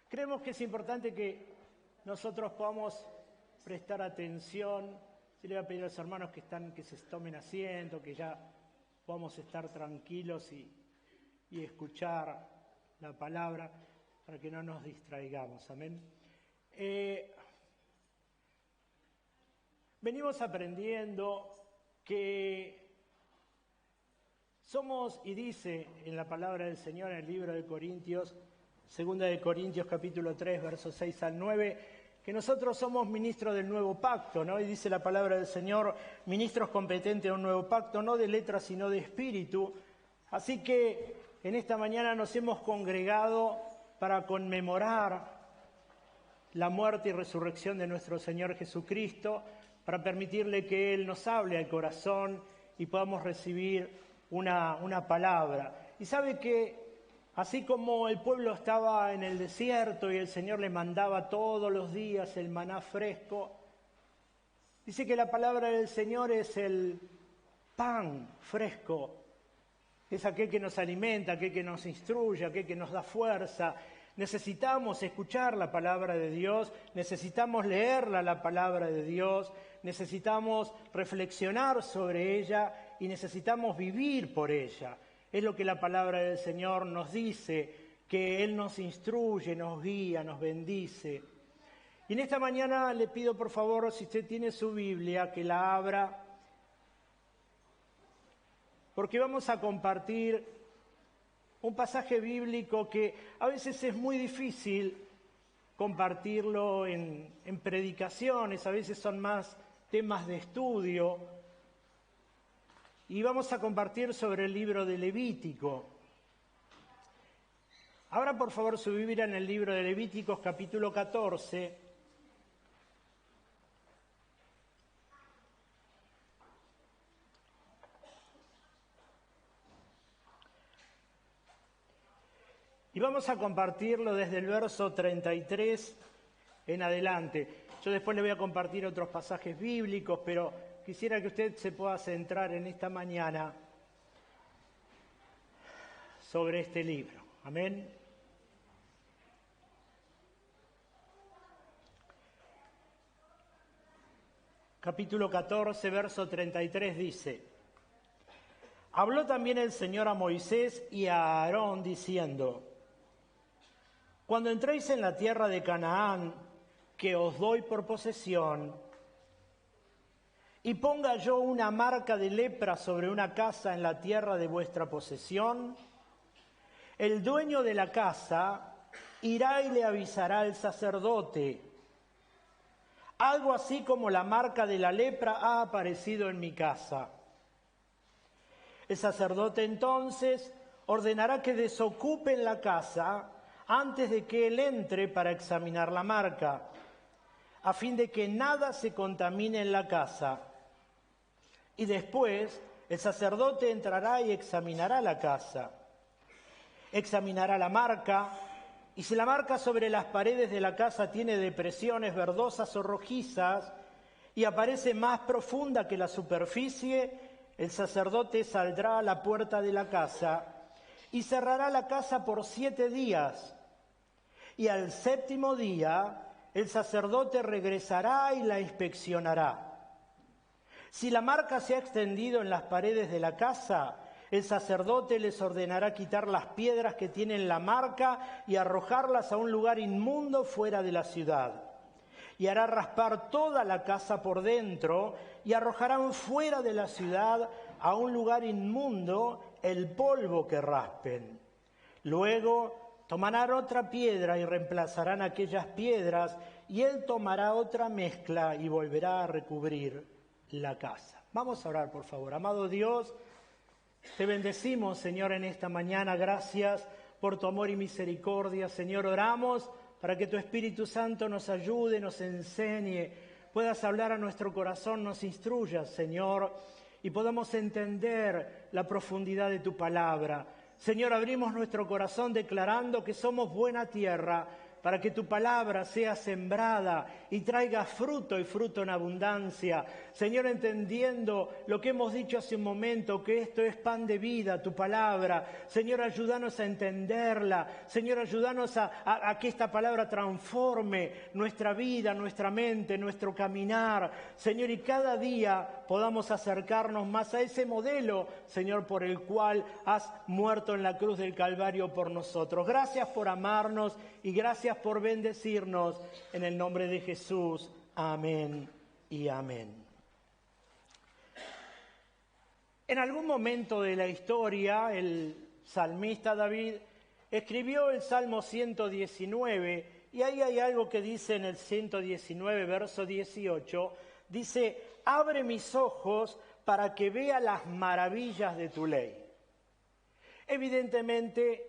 Creemos que es importante que nosotros podamos prestar atención. Yo le voy a pedir a los hermanos que se tomen asiento, que ya podamos estar tranquilos y escuchar la palabra para que no nos distraigamos. Amén. Venimos aprendiendo que somos, y dice en la palabra del Señor en el libro de Corintios, 2 de Corintios capítulo 3, versos 6 al 9, que nosotros somos ministros del nuevo pacto, ¿no? Y dice la palabra del Señor, ministros competentes de un nuevo pacto, no de letras sino de espíritu. Así que en esta mañana nos hemos congregado para conmemorar la muerte y resurrección de nuestro Señor Jesucristo, para permitirle que Él nos hable al corazón y podamos recibir una palabra. Y sabe que así como el pueblo estaba en el desierto y el Señor le mandaba todos los días el maná fresco, dice que la palabra del Señor es el pan fresco, es aquel que nos alimenta, aquel que nos instruye, aquel que nos da fuerza. Necesitamos escuchar la palabra de Dios, necesitamos leerla, la palabra de Dios, necesitamos reflexionar sobre ella y necesitamos vivir por ella. Es lo que la palabra del Señor nos dice, que Él nos instruye, nos guía, nos bendice. Y en esta mañana le pido por favor, si usted tiene su Biblia, que la abra, porque vamos a compartir un pasaje bíblico que a veces es muy difícil compartirlo en predicaciones, a veces son más temas de estudio. Y vamos a compartir sobre el libro de Levítico. Abra por favor su Biblia en el libro de Levíticos capítulo 14. Y vamos a compartirlo desde el verso 33 en adelante. Yo después le voy a compartir otros pasajes bíblicos, pero quisiera que usted se pueda centrar en esta mañana sobre este libro. Amén. Capítulo 14, verso 33 dice: Habló también el Señor a Moisés y a Aarón diciendo: Cuando entréis en la tierra de Canaán, que os doy por posesión, y ponga yo una marca de lepra sobre una casa en la tierra de vuestra posesión, el dueño de la casa irá y le avisará al sacerdote: algo así como la marca de la lepra ha aparecido en mi casa. El sacerdote entonces ordenará que desocupen la casa antes de que él entre para examinar la marca, a fin de que nada se contamine en la casa. Y después el sacerdote entrará y examinará la casa. Examinará la marca, y si la marca sobre las paredes de la casa tiene depresiones verdosas o rojizas y aparece más profunda que la superficie, el sacerdote saldrá a la puerta de la casa y cerrará la casa por 7 días. Y al 7º día el sacerdote regresará y la inspeccionará. Si la marca se ha extendido en las paredes de la casa, el sacerdote les ordenará quitar las piedras que tienen la marca y arrojarlas a un lugar inmundo fuera de la ciudad. Y hará raspar toda la casa por dentro y arrojarán fuera de la ciudad a un lugar inmundo el polvo que raspen. Luego tomarán otra piedra y reemplazarán aquellas piedras, y él tomará otra mezcla y volverá a recubrir la casa. Vamos a orar, por favor. Amado Dios, te bendecimos, Señor, en esta mañana. Gracias por tu amor y misericordia. Señor, oramos para que tu Espíritu Santo nos ayude, nos enseñe, puedas hablar a nuestro corazón, nos instruyas, Señor, y podamos entender la profundidad de tu palabra. Señor, abrimos nuestro corazón declarando que somos buena tierra para que tu palabra sea sembrada y traiga fruto y fruto en abundancia. Señor, entendiendo lo que hemos dicho hace un momento, que esto es pan de vida, tu palabra. Señor, ayúdanos a entenderla. Señor, ayúdanos a que esta palabra transforme nuestra vida, nuestra mente, nuestro caminar. Señor, y cada día podamos acercarnos más a ese modelo, Señor, por el cual has muerto en la cruz del Calvario por nosotros. Gracias por amarnos y gracias por bendecirnos. En el nombre de Jesús. Amén y amén. En algún momento de la historia, el salmista David escribió el Salmo 119, y ahí hay algo que dice en el 119, verso 18, dice: abre mis ojos para que vea las maravillas de tu ley. Evidentemente,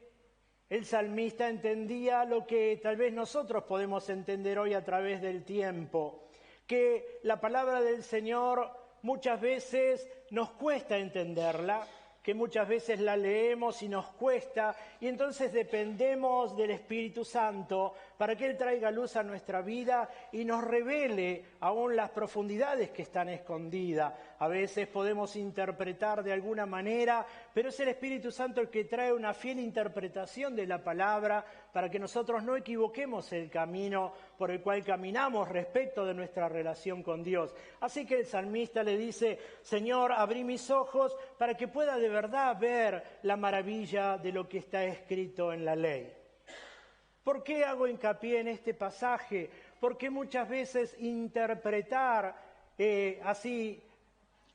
el salmista entendía lo que tal vez nosotros podemos entender hoy a través del tiempo, que la palabra del Señor muchas veces nos cuesta entenderla, que muchas veces la leemos y nos cuesta, y entonces dependemos del Espíritu Santo para que Él traiga luz a nuestra vida y nos revele aún las profundidades que están escondidas. A veces podemos interpretar de alguna manera, pero es el Espíritu Santo el que trae una fiel interpretación de la palabra para que nosotros no equivoquemos el camino por el cual caminamos respecto de nuestra relación con Dios. Así que el salmista le dice: Señor, abrí mis ojos para que pueda de verdad ver la maravilla de lo que está escrito en la ley. ¿Por qué hago hincapié en este pasaje? Porque muchas veces interpretar así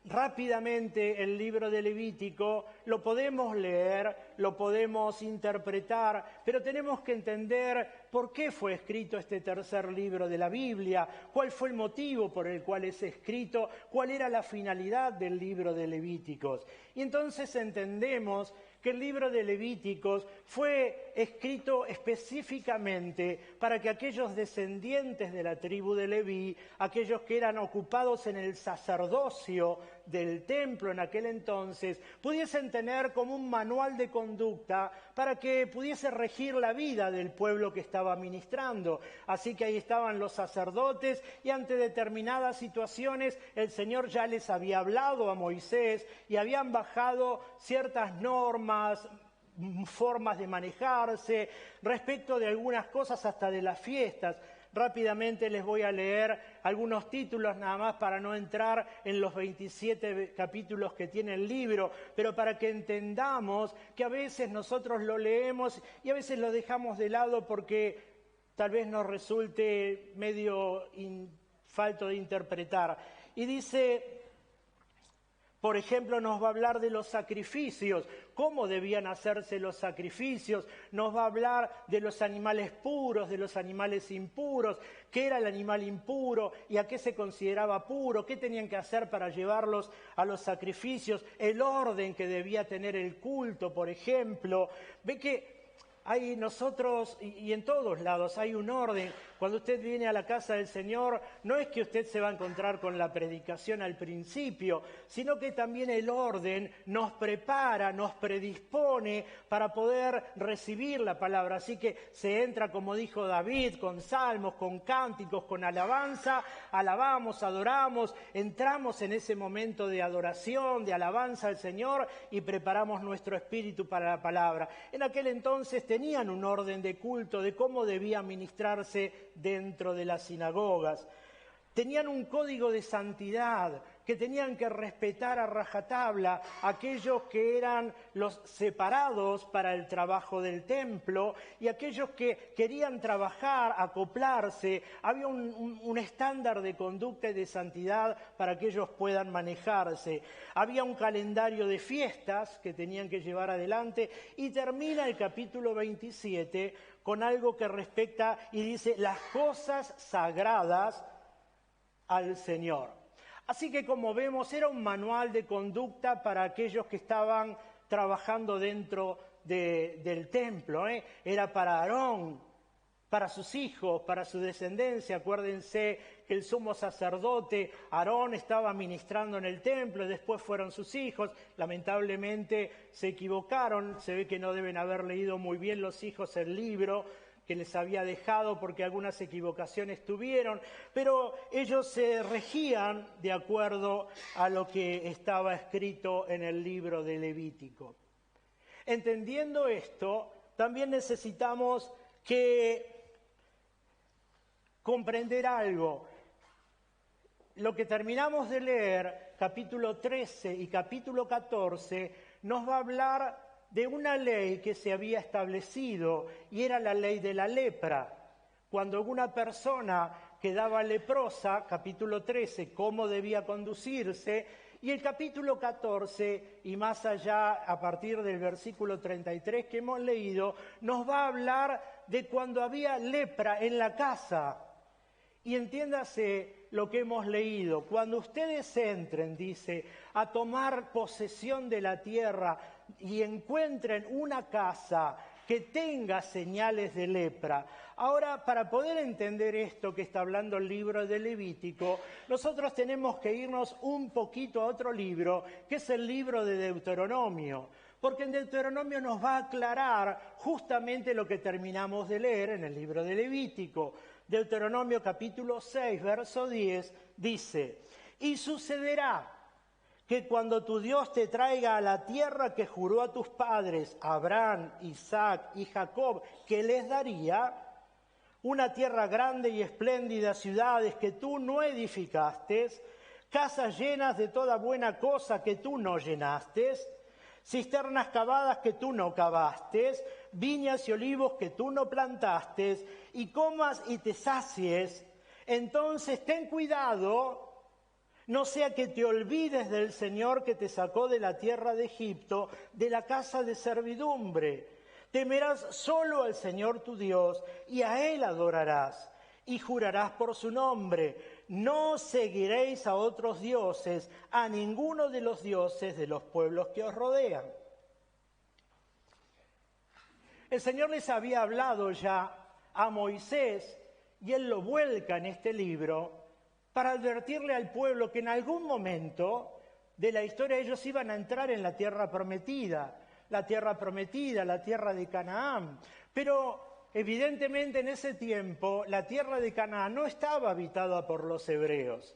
rápidamente el libro de Levítico lo podemos leer, lo podemos interpretar, pero tenemos que entender por qué fue escrito este tercer libro de la Biblia, cuál fue el motivo por el cual es escrito, cuál era la finalidad del libro de Levíticos. Y entonces entendemos que el libro de Levíticos fue escrito específicamente para que aquellos descendientes de la tribu de Leví, aquellos que eran ocupados en el sacerdocio del templo en aquel entonces, pudiesen tener como un manual de conducta para que pudiese regir la vida del pueblo que estaba ministrando. Así que ahí estaban los sacerdotes y ante determinadas situaciones el Señor ya les había hablado a Moisés y habían bajado ciertas normas, formas de manejarse, respecto de algunas cosas hasta de las fiestas. Rápidamente les voy a leer algunos títulos nada más para no entrar en los 27 capítulos que tiene el libro, pero para que entendamos que a veces nosotros lo leemos y a veces lo dejamos de lado porque tal vez nos resulte medio falto de interpretar. Y dice, por ejemplo, nos va a hablar de los sacrificios, cómo debían hacerse los sacrificios, nos va a hablar de los animales puros, de los animales impuros, qué era el animal impuro y a qué se consideraba puro, qué tenían que hacer para llevarlos a los sacrificios, el orden que debía tener el culto, por ejemplo. Ve que hay nosotros, y en todos lados, hay un orden. Cuando usted viene a la casa del Señor, no es que usted se va a encontrar con la predicación al principio, sino que también el orden nos prepara, nos predispone para poder recibir la palabra. Así que se entra, como dijo David, con salmos, con cánticos, con alabanza, alabamos, adoramos, entramos en ese momento de adoración, de alabanza al Señor y preparamos nuestro espíritu para la palabra. En aquel entonces tenían un orden de culto, de cómo debía ministrarse dentro de las sinagogas. Tenían un código de santidad que tenían que respetar a rajatabla aquellos que eran los separados para el trabajo del templo y aquellos que querían trabajar, acoplarse. Había un estándar de conducta y de santidad para que ellos puedan manejarse. Había un calendario de fiestas que tenían que llevar adelante y termina el capítulo 27 con algo que respecta y dice las cosas sagradas al Señor. Así que, como vemos, era un manual de conducta para aquellos que estaban trabajando dentro del templo. Era para Aarón, para sus hijos, para su descendencia. Acuérdense que el sumo sacerdote Aarón estaba ministrando en el templo, y después fueron sus hijos. Lamentablemente se equivocaron, se ve que no deben haber leído muy bien los hijos el libro, que les había dejado porque algunas equivocaciones tuvieron, pero ellos se regían de acuerdo a lo que estaba escrito en el libro de Levítico. Entendiendo esto, también necesitamos comprender algo. Lo que terminamos de leer, capítulo 13 y capítulo 14, nos va a hablar de una ley que se había establecido y era la ley de la lepra. Cuando una persona quedaba leprosa, capítulo 13, cómo debía conducirse, y el capítulo 14 y más allá, a partir del versículo 33 que hemos leído, nos va a hablar de cuando había lepra en la casa. Y entiéndase lo que hemos leído. Cuando ustedes entren, dice, a tomar posesión de la tierra y encuentren una casa que tenga señales de lepra. Ahora, para poder entender esto que está hablando el libro de Levítico, nosotros tenemos que irnos un poquito a otro libro, que es el libro de Deuteronomio. Porque en Deuteronomio nos va a aclarar justamente lo que terminamos de leer en el libro de Levítico. Deuteronomio capítulo 6, verso 10, dice: y sucederá que cuando tu Dios te traiga a la tierra que juró a tus padres, Abraham, Isaac y Jacob, que les daría, una tierra grande y espléndida, ciudades que tú no edificaste, casas llenas de toda buena cosa que tú no llenaste, cisternas cavadas que tú no cavaste, viñas y olivos que tú no plantaste, y comas y te sacies, entonces ten cuidado, no sea que te olvides del Señor que te sacó de la tierra de Egipto, de la casa de servidumbre. Temerás solo al Señor tu Dios, y a Él adorarás, y jurarás por su nombre. No seguiréis a otros dioses, a ninguno de los dioses de los pueblos que os rodean. El Señor les había hablado ya a Moisés, y Él lo vuelca en este libro, para advertirle al pueblo que en algún momento de la historia ellos iban a entrar en la tierra prometida, la tierra de Canaán. Pero evidentemente en ese tiempo la tierra de Canaán no estaba habitada por los hebreos.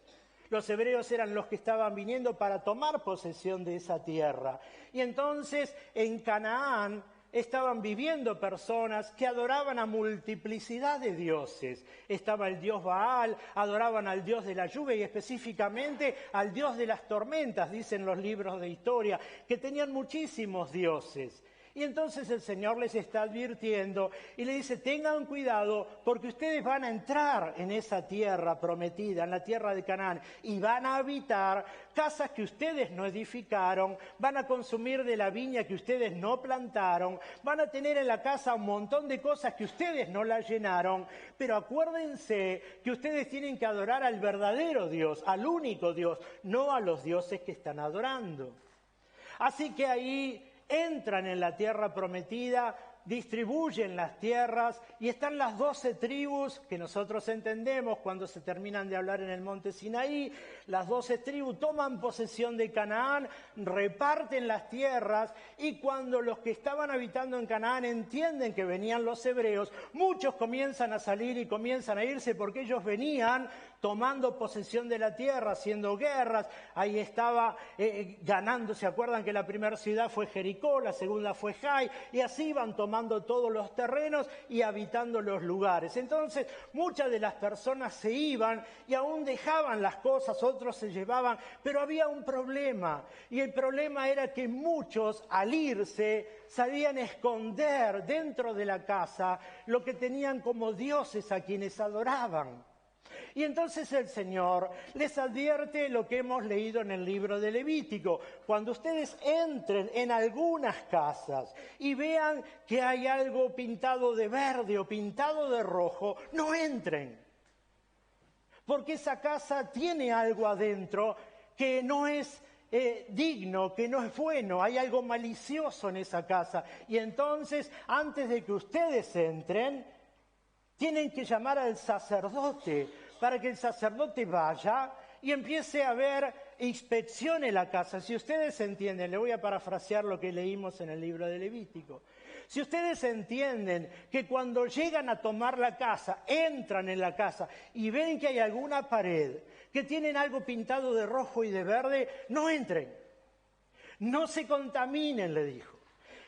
Los hebreos eran los que estaban viniendo para tomar posesión de esa tierra. Y entonces en Canaán estaban viviendo personas que adoraban a multiplicidad de dioses. Estaba el dios Baal, adoraban al dios de la lluvia y específicamente al dios de las tormentas, dicen los libros de historia, que tenían muchísimos dioses. Y entonces el Señor les está advirtiendo y le dice: tengan cuidado porque ustedes van a entrar en esa tierra prometida, en la tierra de Canaán, y van a habitar casas que ustedes no edificaron, van a consumir de la viña que ustedes no plantaron, van a tener en la casa un montón de cosas que ustedes no la llenaron, pero acuérdense que ustedes tienen que adorar al verdadero Dios, al único Dios, no a los dioses que están adorando. Así que ahí entran en la tierra prometida, distribuyen las tierras y están las 12 tribus que nosotros entendemos cuando se terminan de hablar en el monte Sinaí. Las 12 tribus toman posesión de Canaán, reparten las tierras y cuando los que estaban habitando en Canaán entienden que venían los hebreos, muchos comienzan a salir y comienzan a irse porque ellos venían tomando posesión de la tierra, haciendo guerras. Ahí estaba ganando, ¿se acuerdan que la primera ciudad fue Jericó, la segunda fue Jai? Y así iban tomando todos los terrenos y habitando los lugares. Entonces, muchas de las personas se iban y aún dejaban las cosas, otros se llevaban, pero había un problema. Y el problema era que muchos, al irse, sabían esconder dentro de la casa lo que tenían como dioses a quienes adoraban. Y entonces el Señor les advierte lo que hemos leído en el libro de Levítico. Cuando ustedes entren en algunas casas y vean que hay algo pintado de verde o pintado de rojo, no entren. Porque esa casa tiene algo adentro que no es digno, que no es bueno, hay algo malicioso en esa casa. Y entonces, antes de que ustedes entren, tienen que llamar al sacerdote para que el sacerdote vaya y empiece a ver, inspeccione la casa. Si ustedes entienden, le voy a parafrasear lo que leímos en el libro de Levítico. Si ustedes entienden que cuando llegan a tomar la casa, entran en la casa y ven que hay alguna pared, que tienen algo pintado de rojo y de verde, no entren. No se contaminen, le dijo.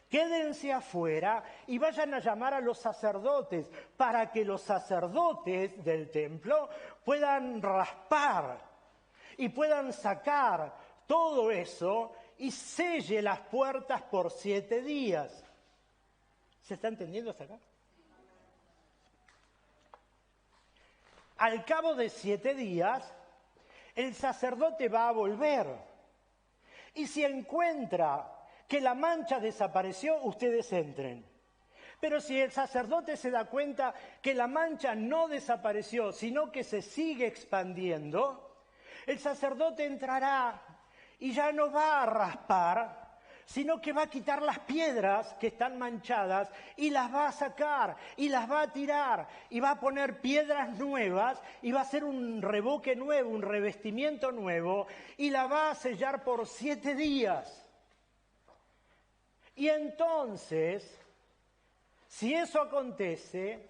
Quédense afuera y vayan a llamar a los sacerdotes para que los sacerdotes del templo puedan raspar y puedan sacar todo eso y selle las puertas por 7 días. ¿Se está entendiendo hasta acá? Al cabo de 7 días, el sacerdote va a volver. Y si encuentra que la mancha desapareció, ustedes entren. Pero si el sacerdote se da cuenta que la mancha no desapareció, sino que se sigue expandiendo, el sacerdote entrará y ya no va a raspar, sino que va a quitar las piedras que están manchadas y las va a sacar y las va a tirar y va a poner piedras nuevas y va a hacer un revoque nuevo, un revestimiento nuevo y la va a sellar por 7 días. Y entonces, si eso acontece,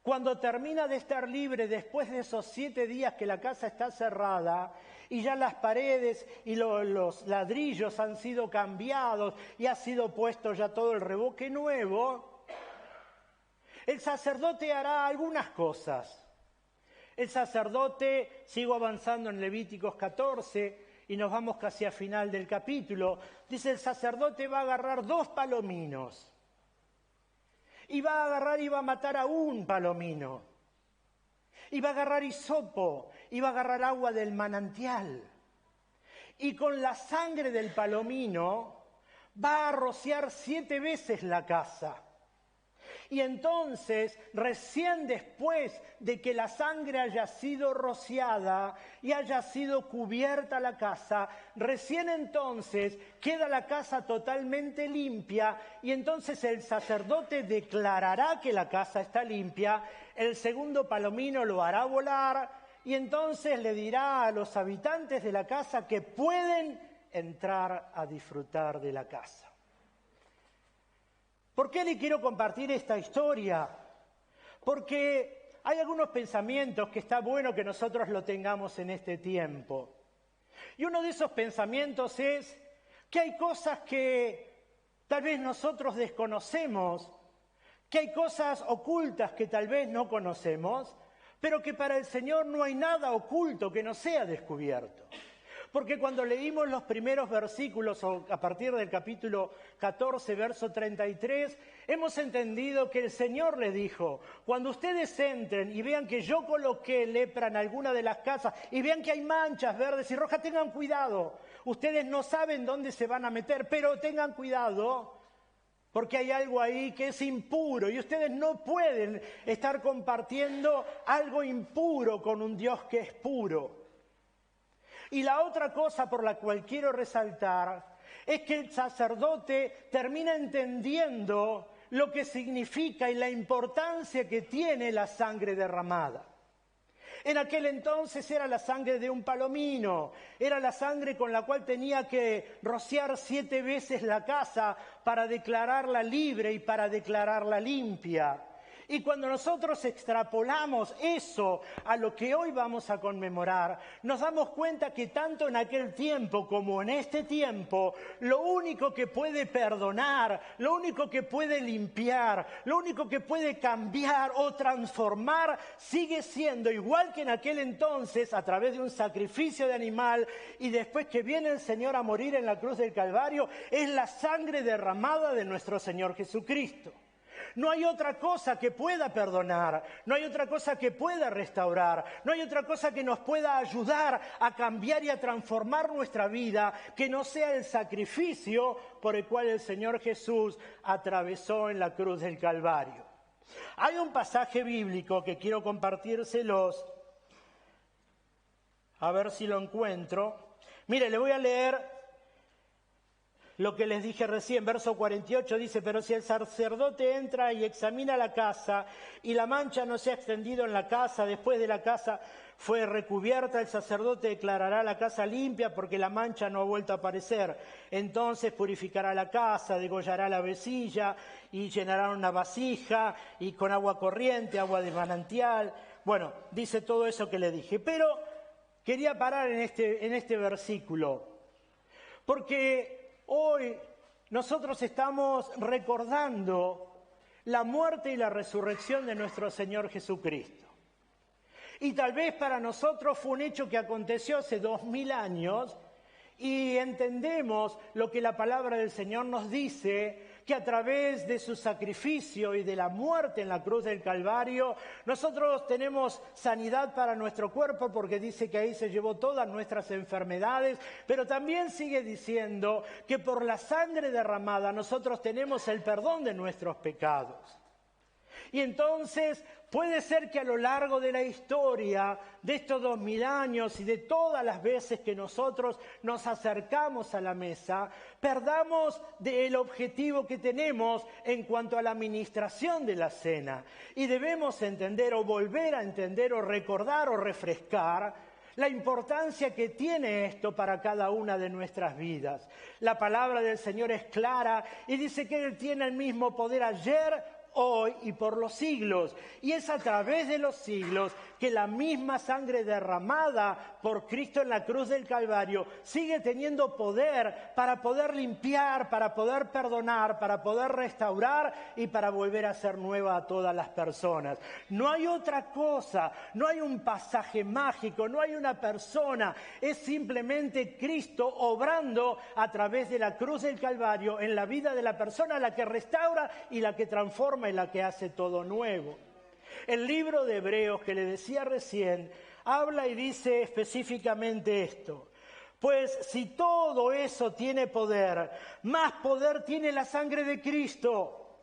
cuando termina de estar libre después de esos 7 días que la casa está cerrada y ya las paredes y los ladrillos han sido cambiados y ha sido puesto ya todo el revoque nuevo, el sacerdote hará algunas cosas. El sacerdote, sigo avanzando en Levíticos 14, y nos vamos casi al final del capítulo, dice el sacerdote va a agarrar 2 palominos. Y va a agarrar y va a matar a un palomino. Y va a agarrar hisopo, y va a agarrar agua del manantial. Y con la sangre del palomino va a rociar 7 veces la casa. Y entonces, recién después de que la sangre haya sido rociada y haya sido cubierta la casa, recién entonces queda la casa totalmente limpia y entonces el sacerdote declarará que la casa está limpia, el segundo palomino lo hará volar y entonces le dirá a los habitantes de la casa que pueden entrar a disfrutar de la casa. ¿Por qué le quiero compartir esta historia? Porque hay algunos pensamientos que está bueno que nosotros lo tengamos en este tiempo. Y uno de esos pensamientos es que hay cosas que tal vez nosotros desconocemos, que hay cosas ocultas que tal vez no conocemos, pero que para el Señor no hay nada oculto que no sea descubierto. Porque cuando leímos los primeros versículos, o a partir del capítulo 14, verso 33, hemos entendido que el Señor le dijo, cuando ustedes entren y vean que yo coloqué lepra en alguna de las casas, y vean que hay manchas verdes y rojas, tengan cuidado. Ustedes no saben dónde se van a meter, pero tengan cuidado, porque hay algo ahí que es impuro, y ustedes no pueden estar compartiendo algo impuro con un Dios que es puro. Y la otra cosa por la cual quiero resaltar es que el sacerdote termina entendiendo lo que significa y la importancia que tiene la sangre derramada. En aquel entonces era la sangre de un palomino, era la sangre con la cual tenía que rociar 7 veces la casa para declararla libre y para declararla limpia. Y cuando nosotros extrapolamos eso a lo que hoy vamos a conmemorar, nos damos cuenta que tanto en aquel tiempo como en este tiempo, lo único que puede perdonar, lo único que puede limpiar, lo único que puede cambiar o transformar, sigue siendo igual que en aquel entonces, a través de un sacrificio de animal, y después que viene el Señor a morir en la cruz del Calvario, es la sangre derramada de nuestro Señor Jesucristo. No hay otra cosa que pueda perdonar, no hay otra cosa que pueda restaurar, no hay otra cosa que nos pueda ayudar a cambiar y a transformar nuestra vida que no sea el sacrificio por el cual el Señor Jesús atravesó en la cruz del Calvario. Hay un pasaje bíblico que quiero compartírselos, a ver si lo encuentro. Mire, le voy a leer lo que les dije recién, verso 48 dice, pero si el sacerdote entra y examina la casa y la mancha no se ha extendido en la casa, después de la casa fue recubierta, el sacerdote declarará la casa limpia porque la mancha no ha vuelto a aparecer. Entonces purificará la casa, degollará la vecilla y llenará una vasija y con agua corriente, agua de manantial. Bueno, dice todo eso que le dije. Pero quería parar en este versículo porque hoy nosotros estamos recordando la muerte y la resurrección de nuestro Señor Jesucristo. Y tal vez para nosotros fue un hecho que aconteció hace 2000 años y entendemos lo que la palabra del Señor nos dice, que a través de su sacrificio y de la muerte en la cruz del Calvario, nosotros tenemos sanidad para nuestro cuerpo porque dice que ahí se llevó todas nuestras enfermedades, pero también sigue diciendo que por la sangre derramada nosotros tenemos el perdón de nuestros pecados. Y entonces puede ser que a lo largo de la historia de estos 2000 años y de todas las veces que nosotros nos acercamos a la mesa, perdamos el objetivo que tenemos en cuanto a la administración de la cena. Y debemos entender o volver a entender o recordar o refrescar la importancia que tiene esto para cada una de nuestras vidas. La palabra del Señor es clara y dice que Él tiene el mismo poder ayer, hoy y por los siglos. Y es a través de los siglos que la misma sangre derramada por Cristo en la cruz del Calvario sigue teniendo poder para poder limpiar, para poder perdonar, para poder restaurar y para volver a ser nueva a todas las personas. No hay otra cosa, no hay un pasaje mágico, no hay una persona, es simplemente Cristo obrando a través de la cruz del Calvario en la vida de la persona, la que restaura y la que transforma y la que hace todo nuevo. El libro de Hebreos que le decía recién habla y dice específicamente esto: pues si todo eso tiene poder, más poder tiene la sangre de Cristo,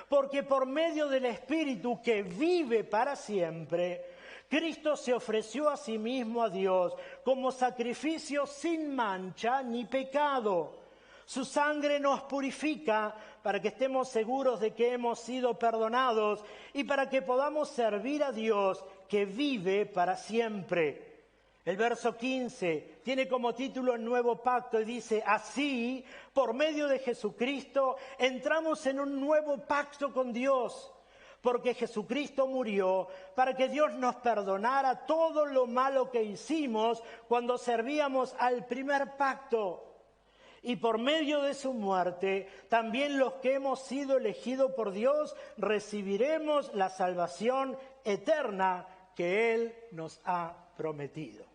porque por medio del Espíritu que vive para siempre, Cristo se ofreció a sí mismo a Dios como sacrificio sin mancha ni pecado. Su sangre nos purifica para que estemos seguros de que hemos sido perdonados y para que podamos servir a Dios que vive para siempre. El verso 15 tiene como título el nuevo pacto y dice: así, por medio de Jesucristo, entramos en un nuevo pacto con Dios, porque Jesucristo murió para que Dios nos perdonara todo lo malo que hicimos cuando servíamos al primer pacto. Y por medio de su muerte, también los que hemos sido elegidos por Dios recibiremos la salvación eterna que Él nos ha prometido.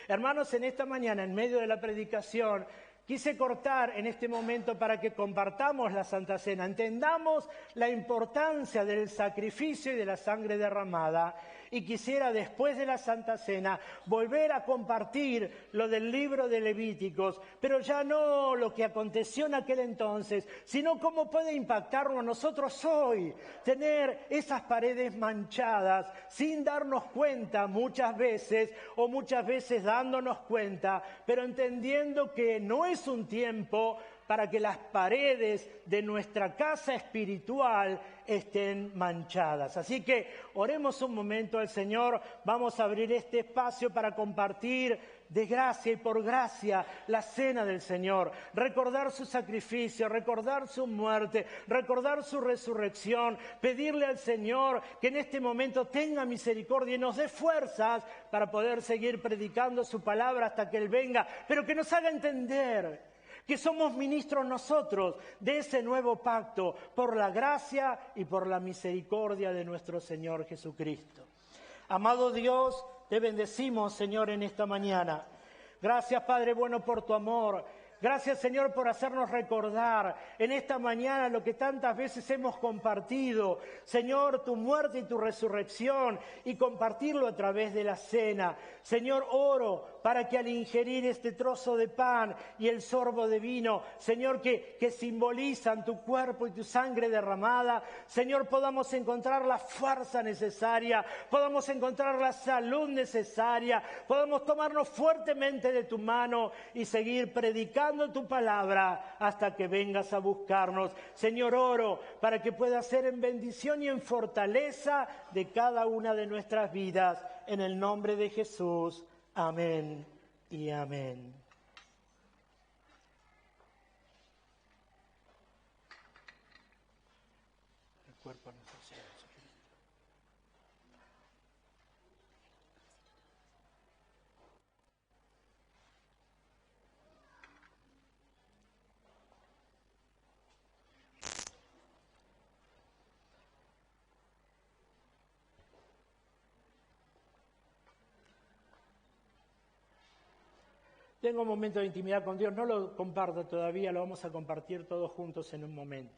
Hermanos, en esta mañana, en medio de la predicación, quise cortar en este momento para que compartamos la Santa Cena, entendamos la importancia del sacrificio y de la sangre derramada. Y quisiera, después de la Santa Cena, volver a compartir lo del libro de Levíticos, pero ya no lo que aconteció en aquel entonces, sino cómo puede impactarnos a nosotros hoy, tener esas paredes manchadas sin darnos cuenta muchas veces, o muchas veces dándonos cuenta, pero entendiendo que no es un tiempo para que las paredes de nuestra casa espiritual estén manchadas. Así que oremos un momento al Señor, vamos a abrir este espacio para compartir de gracia y por gracia la cena del Señor, recordar su sacrificio, recordar su muerte, recordar su resurrección, pedirle al Señor que en este momento tenga misericordia y nos dé fuerzas para poder seguir predicando su palabra hasta que Él venga, pero que nos haga entender que somos ministros nosotros de ese nuevo pacto por la gracia y por la misericordia de nuestro Señor Jesucristo. Amado Dios, te bendecimos, Señor, en esta mañana. Gracias, Padre bueno, por tu amor. Gracias, Señor, por hacernos recordar en esta mañana lo que tantas veces hemos compartido. Señor, tu muerte y tu resurrección, y compartirlo a través de la cena. Señor, oro para que al ingerir este trozo de pan y el sorbo de vino, Señor, que simbolizan tu cuerpo y tu sangre derramada, Señor, podamos encontrar la fuerza necesaria, podamos encontrar la salud necesaria, podamos tomarnos fuertemente de tu mano y seguir predicando esperando tu palabra hasta que vengas a buscarnos. Señor, oro para que pueda ser en bendición y en fortaleza de cada una de nuestras vidas. En el nombre de Jesús. Amén y amén. El cuerpo no se siente. Tengo un momento de intimidad con Dios, no lo comparto todavía, lo vamos a compartir todos juntos en un momento.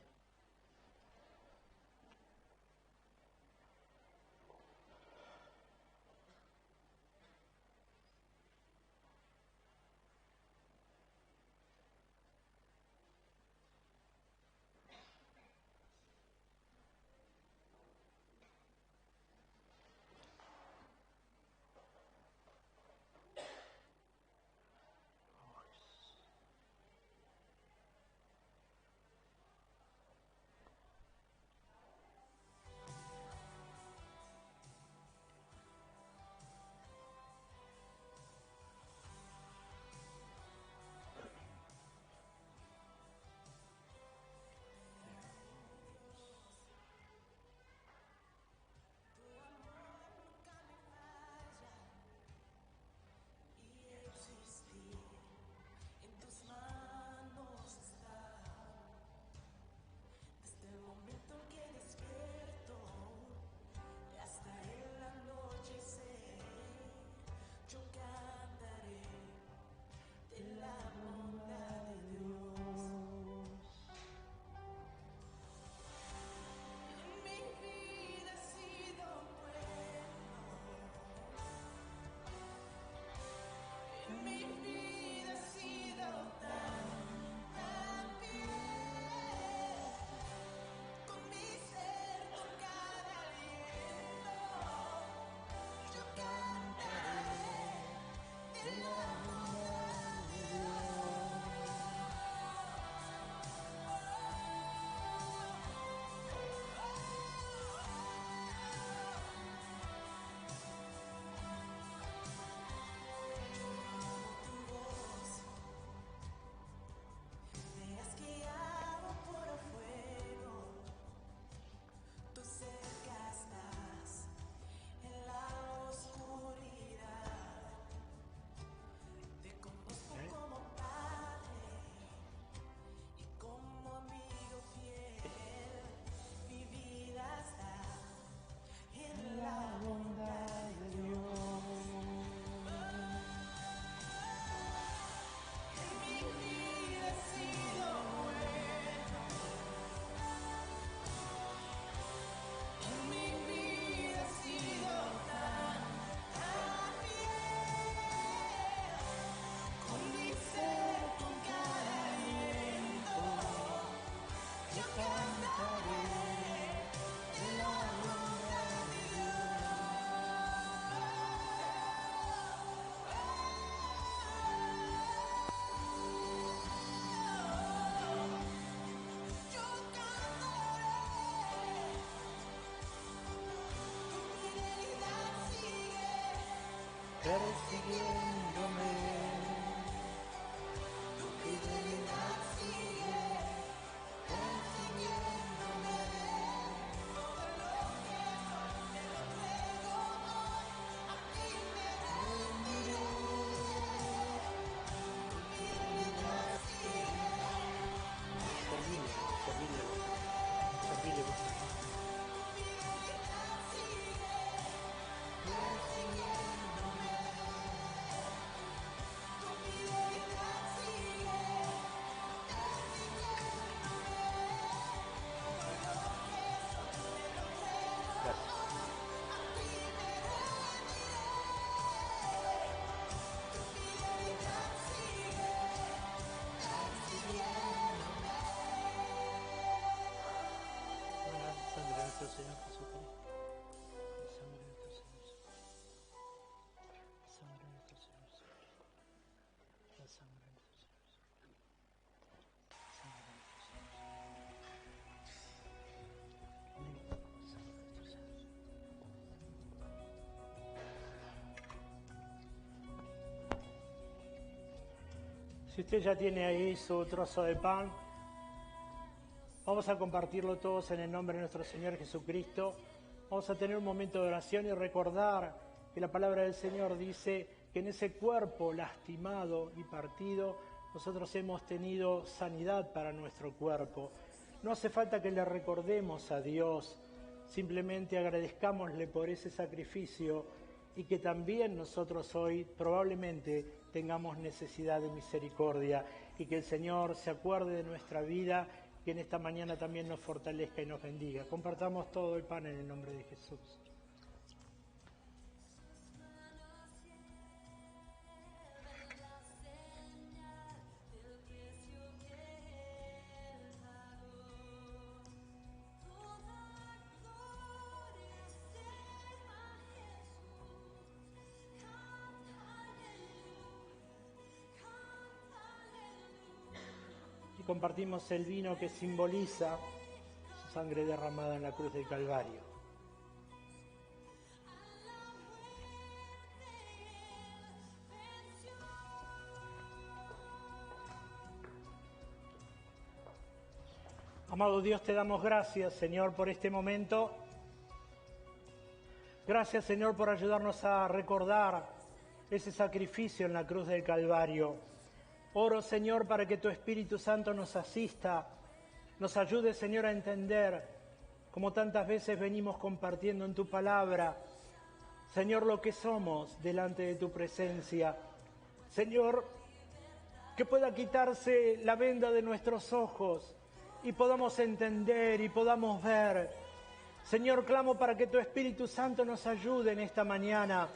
Persiguiéndome, tu fidelidad sigue persiguiéndome. Todo lo que soy te lo entrego hoy, a ti me rendiré. Tu fidelidad sigue persiguiéndome. Tu fidelidad sigue persiguiéndome. Sangre de nuestro Señor Jesucristo. Sangre de nuestro Señor Jesucristo. Sangre de nuestro Señor Jesucristo. La sangre de nuestro Señor Jesucristo. Si usted ya tiene ahí su trozo de pan, vamos a compartirlo todos en el nombre de nuestro Señor Jesucristo. Vamos a tener un momento de oración y recordar que la palabra del Señor dice que en ese cuerpo lastimado y partido nosotros hemos tenido sanidad para nuestro cuerpo. No hace falta que le recordemos a Dios, simplemente agradezcámosle por ese sacrificio y que también nosotros hoy probablemente tengamos necesidad de misericordia y que el Señor se acuerde de nuestra vida, que en esta mañana también nos fortalezca y nos bendiga. Compartamos todo el pan en el nombre de Jesús. Y compartimos el vino que simboliza su sangre derramada en la cruz del Calvario. Amado Dios, te damos gracias, Señor, por este momento. Gracias, Señor, por ayudarnos a recordar ese sacrificio en la cruz del Calvario. Oro, Señor, para que tu Espíritu Santo nos asista, nos ayude, Señor, a entender, como tantas veces venimos compartiendo en tu palabra, Señor, lo que somos delante de tu presencia. Señor, que pueda quitarse la venda de nuestros ojos y podamos entender y podamos ver. Señor, clamo para que tu Espíritu Santo nos ayude en esta mañana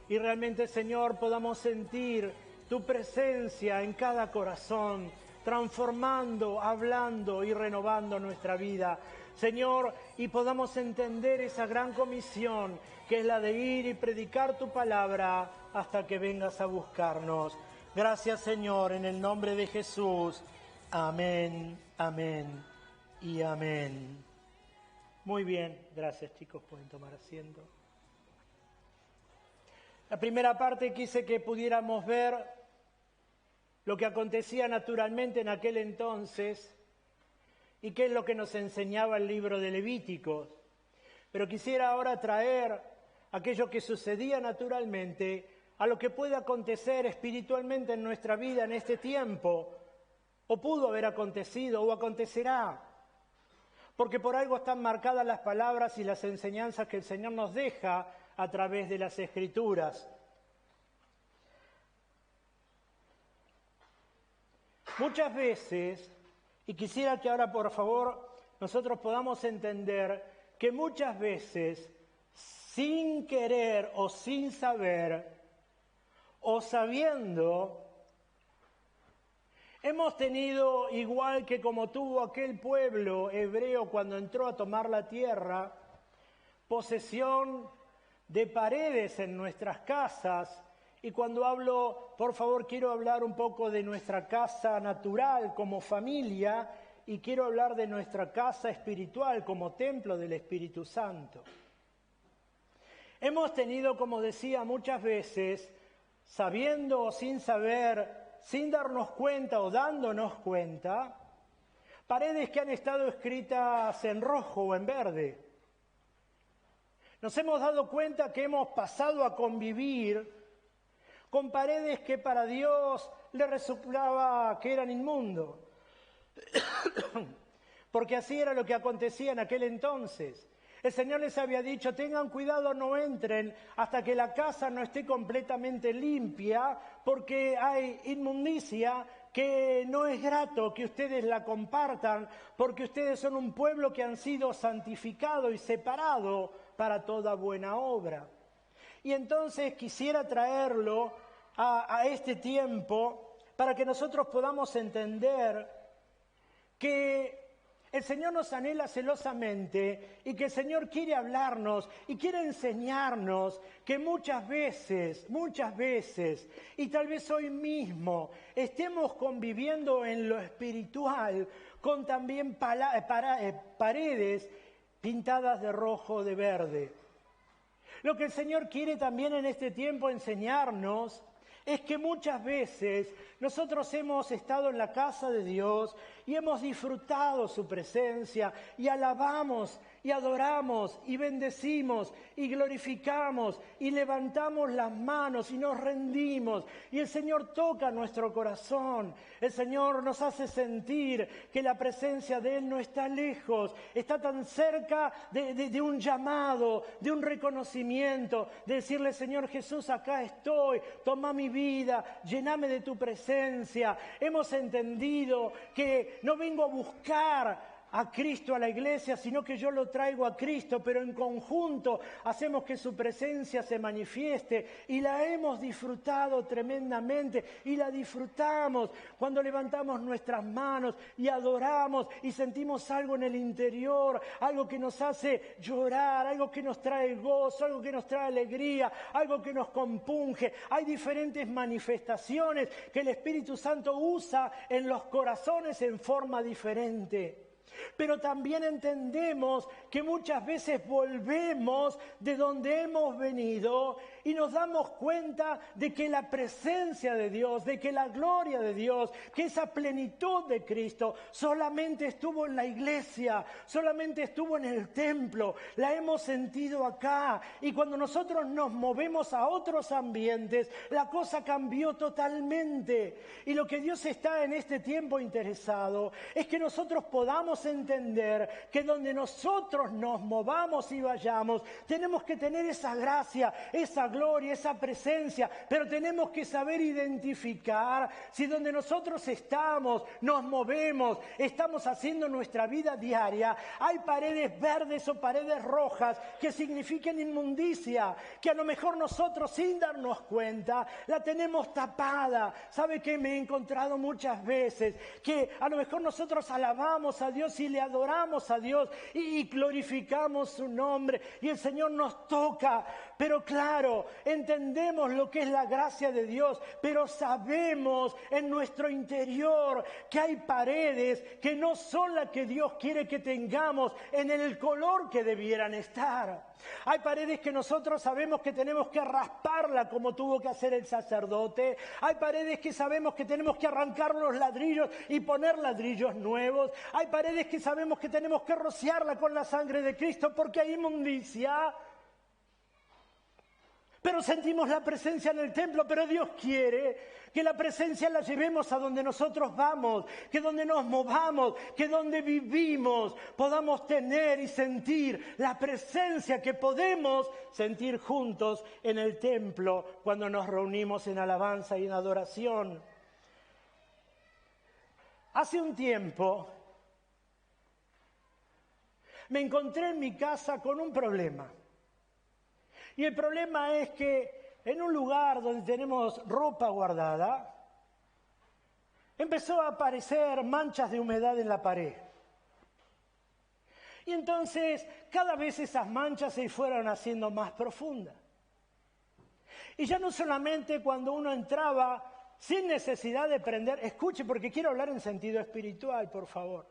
y realmente, Señor, podamos sentir tu presencia en cada corazón, transformando, hablando y renovando nuestra vida. Señor, y podamos entender esa gran comisión que es la de ir y predicar tu palabra hasta que vengas a buscarnos. Gracias, Señor, en el nombre de Jesús. Amén, amén y amén. Muy bien, gracias, chicos, pueden tomar asiento. La primera parte quise que pudiéramos ver lo que acontecía naturalmente en aquel entonces y qué es lo que nos enseñaba el libro de Levíticos. Pero quisiera ahora traer aquello que sucedía naturalmente a lo que puede acontecer espiritualmente en nuestra vida en este tiempo, o pudo haber acontecido o acontecerá. Porque por algo están marcadas las palabras y las enseñanzas que el Señor nos deja a través de las Escrituras. Muchas veces, y quisiera que ahora por favor nosotros podamos entender que muchas veces, sin querer o sin saber, o sabiendo, hemos tenido, igual que como tuvo aquel pueblo hebreo cuando entró a tomar la tierra, posesión de paredes en nuestras casas. Y cuando hablo, por favor, quiero hablar un poco de nuestra casa natural como familia y quiero hablar de nuestra casa espiritual como templo del Espíritu Santo. Hemos tenido, como decía, muchas veces, sabiendo o sin saber, sin darnos cuenta o dándonos cuenta, paredes que han estado escritas en rojo o en verde. Nos hemos dado cuenta que hemos pasado a convivir con paredes que para Dios le resultaba que eran inmundos. Porque así era lo que acontecía en aquel entonces. El Señor les había dicho, tengan cuidado, no entren hasta que la casa no esté completamente limpia, porque hay inmundicia que no es grato que ustedes la compartan, porque ustedes son un pueblo que han sido santificado y separado para toda buena obra. Y entonces quisiera traerlo a este tiempo para que nosotros podamos entender que el Señor nos anhela celosamente y que el Señor quiere hablarnos y quiere enseñarnos que muchas veces, y tal vez hoy mismo, estemos conviviendo en lo espiritual con también paredes pintadas de rojo o de verde. Lo que el Señor quiere también en este tiempo enseñarnos es que muchas veces nosotros hemos estado en la casa de Dios y hemos disfrutado su presencia y alabamos y adoramos y bendecimos y glorificamos y levantamos las manos y nos rendimos y el Señor toca nuestro corazón. El Señor nos hace sentir que la presencia de Él no está lejos, está tan cerca de un llamado, de un reconocimiento, de decirle: Señor Jesús, acá estoy, toma mi vida, lléname de tu presencia. Hemos entendido que no vengo a buscar a Cristo a la iglesia, sino que yo lo traigo a Cristo, pero en conjunto hacemos que su presencia se manifieste y la hemos disfrutado tremendamente y la disfrutamos cuando levantamos nuestras manos y adoramos y sentimos algo en el interior, algo que nos hace llorar, algo que nos trae gozo, algo que nos trae alegría, algo que nos compunge. Hay diferentes manifestaciones que el Espíritu Santo usa en los corazones en forma diferente. Pero también entendemos que muchas veces volvemos de donde hemos venido y nos damos cuenta de que la presencia de Dios, de que la gloria de Dios, que esa plenitud de Cristo solamente estuvo en la iglesia, solamente estuvo en el templo, la hemos sentido acá. Y cuando nosotros nos movemos a otros ambientes, la cosa cambió totalmente. Y lo que Dios está en este tiempo interesado es que nosotros podamos entender que donde nosotros nos movamos y vayamos, tenemos que tener esa gracia, esa gloria, esa presencia, pero tenemos que saber identificar si donde nosotros estamos, nos movemos, estamos haciendo nuestra vida diaria, hay paredes verdes o paredes rojas que significan inmundicia, que a lo mejor nosotros sin darnos cuenta la tenemos tapada. ¿Sabe qué? Me he encontrado muchas veces que a lo mejor nosotros alabamos a Dios y le adoramos a Dios y glorificamos su nombre y el Señor nos toca, pero claro, entendemos lo que es la gracia de Dios, pero sabemos en nuestro interior que hay paredes que no son las que Dios quiere que tengamos en el color que debieran estar. Hay paredes que nosotros sabemos que tenemos que rasparla como tuvo que hacer el sacerdote. Hay paredes que sabemos que tenemos que arrancar los ladrillos y poner ladrillos nuevos. Hay paredes que sabemos que tenemos que rociarla con la sangre de Cristo porque hay inmundicia. Pero sentimos la presencia en el templo, pero Dios quiere que la presencia la llevemos a donde nosotros vamos, que donde nos movamos, que donde vivimos podamos tener y sentir la presencia que podemos sentir juntos en el templo cuando nos reunimos en alabanza y en adoración. Hace un tiempo me encontré en mi casa con un problema. Y el problema es que en un lugar donde tenemos ropa guardada, empezó a aparecer manchas de humedad en la pared. Y entonces cada vez esas manchas se fueron haciendo más profundas. Y ya no solamente cuando uno entraba sin necesidad de prender, escuche porque quiero hablar en sentido espiritual, por favor.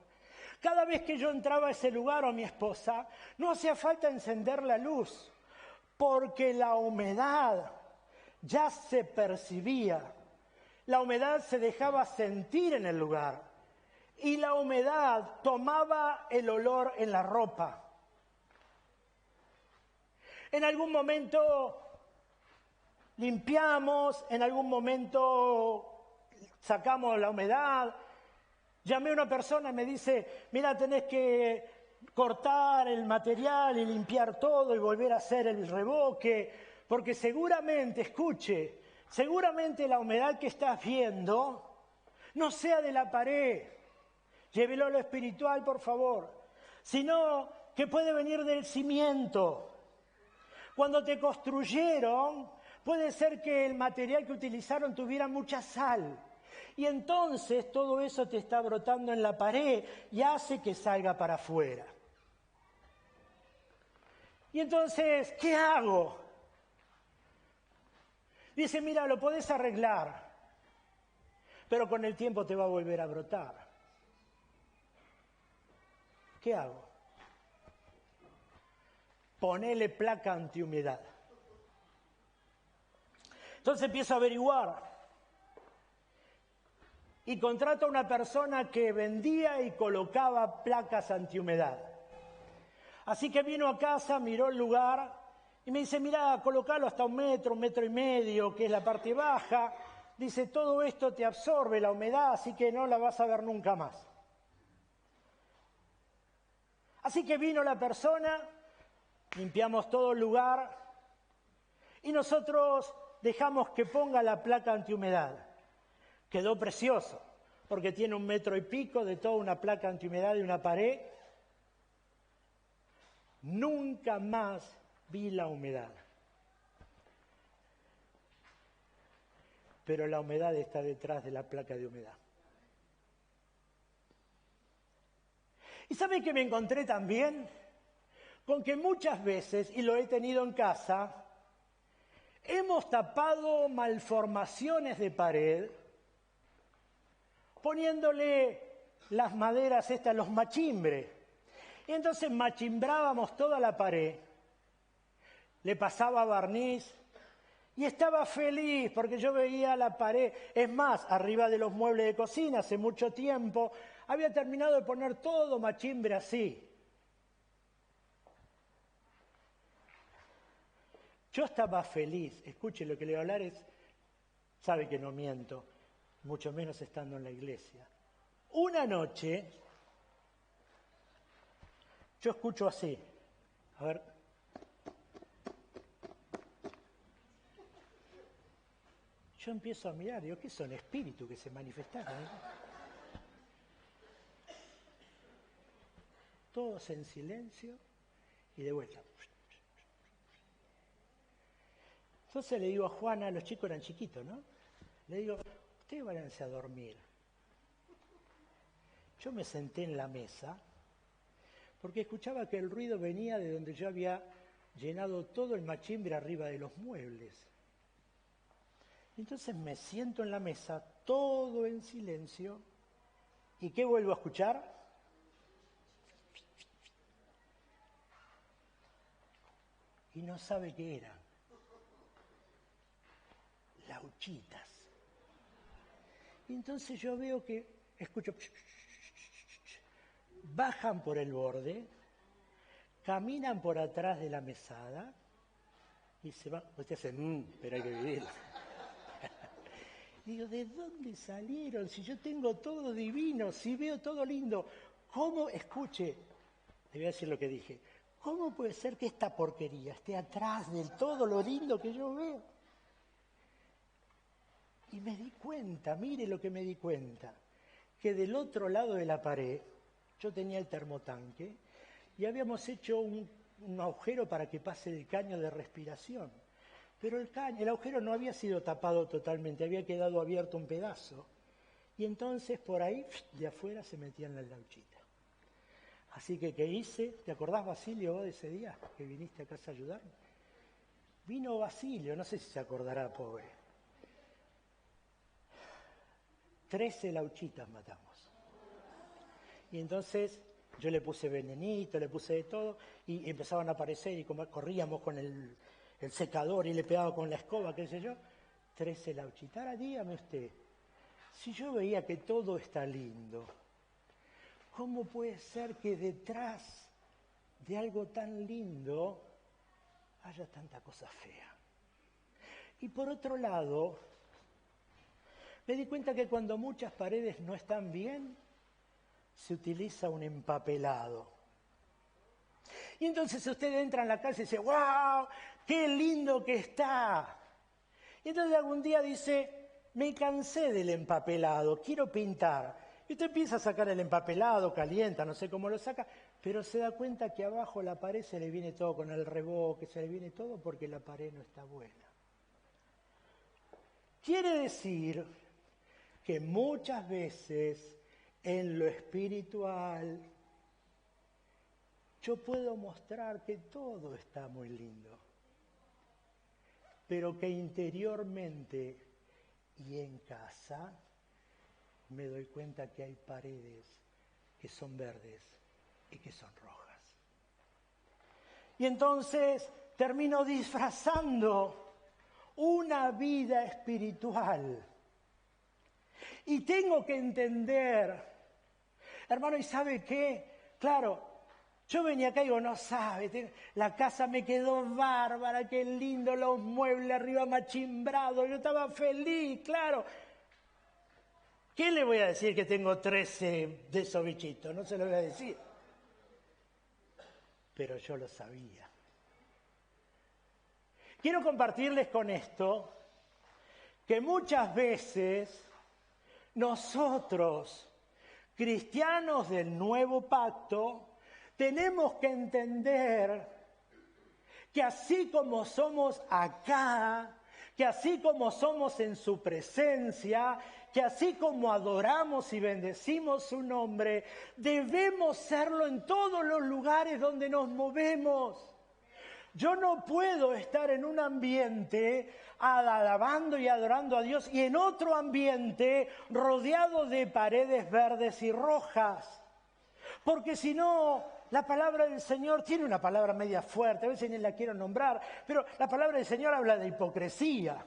Cada vez que yo entraba a ese lugar o mi esposa, no hacía falta encender la luz, porque la humedad ya se percibía, la humedad se dejaba sentir en el lugar y la humedad tomaba el olor en la ropa. En algún momento limpiamos, en algún momento sacamos la humedad. Llamé a una persona y me dice: mira, tenés que cortar el material y limpiar todo y volver a hacer el revoque, porque seguramente, escuche, seguramente la humedad que estás viendo no sea de la pared, llévelo a lo espiritual, por favor, sino que puede venir del cimiento. Cuando te construyeron, puede ser que el material que utilizaron tuviera mucha sal. Y entonces todo eso te está brotando en la pared y hace que salga para afuera. Y entonces, ¿qué hago? Dice: mira, lo podés arreglar, pero con el tiempo te va a volver a brotar. ¿Qué hago? Ponele placa antihumedad. Entonces empiezo a averiguar. Y contrato a una persona que vendía y colocaba placas antihumedad. Así que vino a casa, miró el lugar y me dice, mirá, colocalo hasta 1 metro y medio, que es la parte baja. Dice, todo esto te absorbe la humedad, así que no la vas a ver nunca más. Así que vino la persona, limpiamos todo el lugar y nosotros dejamos que ponga la placa antihumedad. Quedó precioso, porque tiene 1 metro y pico de toda una placa antihumedad de una pared. Nunca más vi la humedad. Pero la humedad está detrás de la placa de humedad. ¿Y saben qué me encontré también? Con que muchas veces, y lo he tenido en casa, hemos tapado malformaciones de pared poniéndole las maderas estas, los machimbres. Y entonces machimbrábamos toda la pared, le pasaba barniz y estaba feliz porque yo veía la pared. Es más, arriba de los muebles de cocina, hace mucho tiempo, había terminado de poner todo machimbre así. Yo estaba feliz. Escuche, lo que le voy a hablar sabe que no miento, mucho menos estando en la iglesia. Una noche, yo escucho así, a ver. Yo empiezo a mirar, digo, ¿qué son espíritus que se manifestaron? Todos en silencio y de vuelta. Entonces le digo a Juana, los chicos eran chiquitos, ¿no? Le digo, ustedes váyanse a dormir. Yo me senté en la mesa porque escuchaba que el ruido venía de donde yo había llenado todo el machimbre arriba de los muebles. Entonces me siento en la mesa, todo en silencio, ¿y qué vuelvo a escuchar? Y no sabe qué era. Lauchitas. Y entonces yo veo que, escucho, bajan por el borde, caminan por atrás de la mesada y se van. Usted hace, pero hay que vivir. Digo, ¿de dónde salieron? Si yo tengo todo divino, si veo todo lindo, ¿cómo? Escuche, le voy a decir lo que dije. ¿Cómo puede ser que esta porquería esté atrás de todo lo lindo que yo veo? Y me di cuenta, mire lo que me di cuenta, que del otro lado de la pared yo tenía el termotanque y habíamos hecho un agujero para que pase el caño de respiración. Pero el agujero no había sido tapado totalmente, había quedado abierto un pedazo. Y entonces por ahí, de afuera, se metían las lauchitas. Así que, ¿qué hice? ¿Te acordás, Basilio, vos de ese día que viniste a casa a ayudarme? Vino Basilio, no sé si se acordará, pobre. 13 lauchitas matamos. Y entonces yo le puse venenito, le puse de todo, y empezaban a aparecer, y como corríamos con el secador y le pegaba con la escoba, qué sé yo, 13 lauchitas. Ahora dígame usted, si yo veía que todo está lindo, ¿cómo puede ser que detrás de algo tan lindo haya tanta cosa fea? Y por otro lado, me di cuenta que cuando muchas paredes no están bien, se utiliza un empapelado. Y entonces usted entra en la casa y dice, ¡wow! ¡Qué lindo que está! Y entonces algún día dice, me cansé del empapelado, quiero pintar. Y usted empieza a sacar el empapelado, calienta, no sé cómo lo saca, pero se da cuenta que abajo la pared se le viene todo con el reboque, se le viene todo porque la pared no está buena. Quiere decir que muchas veces en lo espiritual yo puedo mostrar que todo está muy lindo, pero que interiormente y en casa me doy cuenta que hay paredes que son verdes y que son rojas. Y entonces termino disfrazando una vida espiritual. Y tengo que entender, hermano, ¿y sabe qué? Claro, yo venía acá y digo, no sabe, la casa me quedó bárbara, qué lindo, los muebles arriba machimbrados, yo estaba feliz, claro. ¿Qué le voy a decir que tengo 13 de esos bichitos? No se lo voy a decir. Pero yo lo sabía. Quiero compartirles con esto que muchas veces nosotros, cristianos del nuevo pacto, tenemos que entender que así como somos acá, que así como somos en su presencia, que así como adoramos y bendecimos su nombre, debemos serlo en todos los lugares donde nos movemos. Yo no puedo estar en un ambiente alabando y adorando a Dios y en otro ambiente rodeado de paredes verdes y rojas. Porque si no, la palabra del Señor tiene una palabra media fuerte, a veces ni la quiero nombrar, pero la palabra del Señor habla de hipocresía.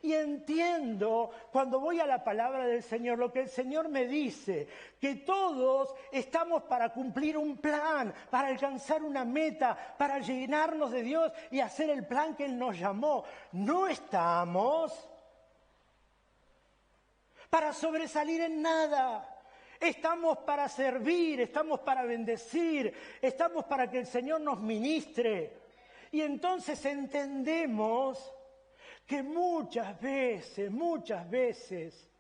Y entiendo cuando voy a la palabra del Señor lo que el Señor me dice, que todos estamos para cumplir un plan, para alcanzar una meta, para llenarnos de Dios y hacer el plan que Él nos llamó. No estamos para sobresalir en nada. Estamos para servir, estamos para bendecir, estamos para que el Señor nos ministre. Y entonces entendemos que muchas veces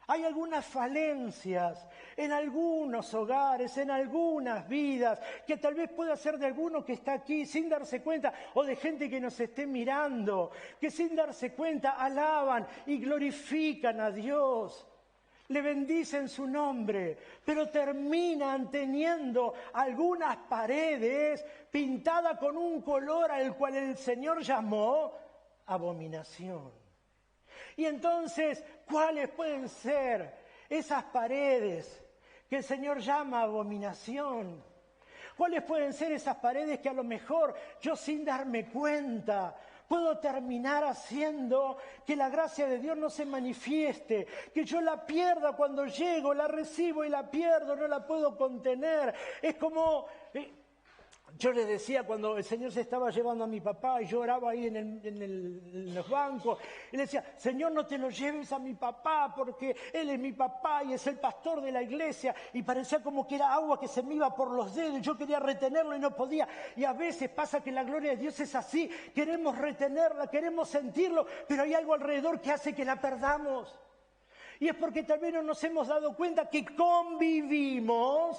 hay algunas falencias en algunos hogares, en algunas vidas, que tal vez pueda ser de alguno que está aquí sin darse cuenta, o de gente que nos esté mirando, que sin darse cuenta alaban y glorifican a Dios, le bendicen su nombre, pero terminan teniendo algunas paredes pintadas con un color al cual el Señor llamó abominación. Y entonces, ¿cuáles pueden ser esas paredes que el Señor llama abominación? ¿Cuáles pueden ser esas paredes que a lo mejor yo sin darme cuenta puedo terminar haciendo que la gracia de Dios no se manifieste, que yo la pierda cuando llego, la recibo y la pierdo, no la puedo contener? Es como... Yo le decía cuando el Señor se estaba llevando a mi papá y yo oraba ahí en los bancos, y le decía, Señor, no te lo lleves a mi papá porque Él es mi papá y es el pastor de la iglesia, y parecía como que era agua que se me iba por los dedos, yo quería retenerlo y no podía. Y a veces pasa que la gloria de Dios es así, queremos retenerla, queremos sentirlo, pero hay algo alrededor que hace que la perdamos. Y es porque tal vez no nos hemos dado cuenta que convivimos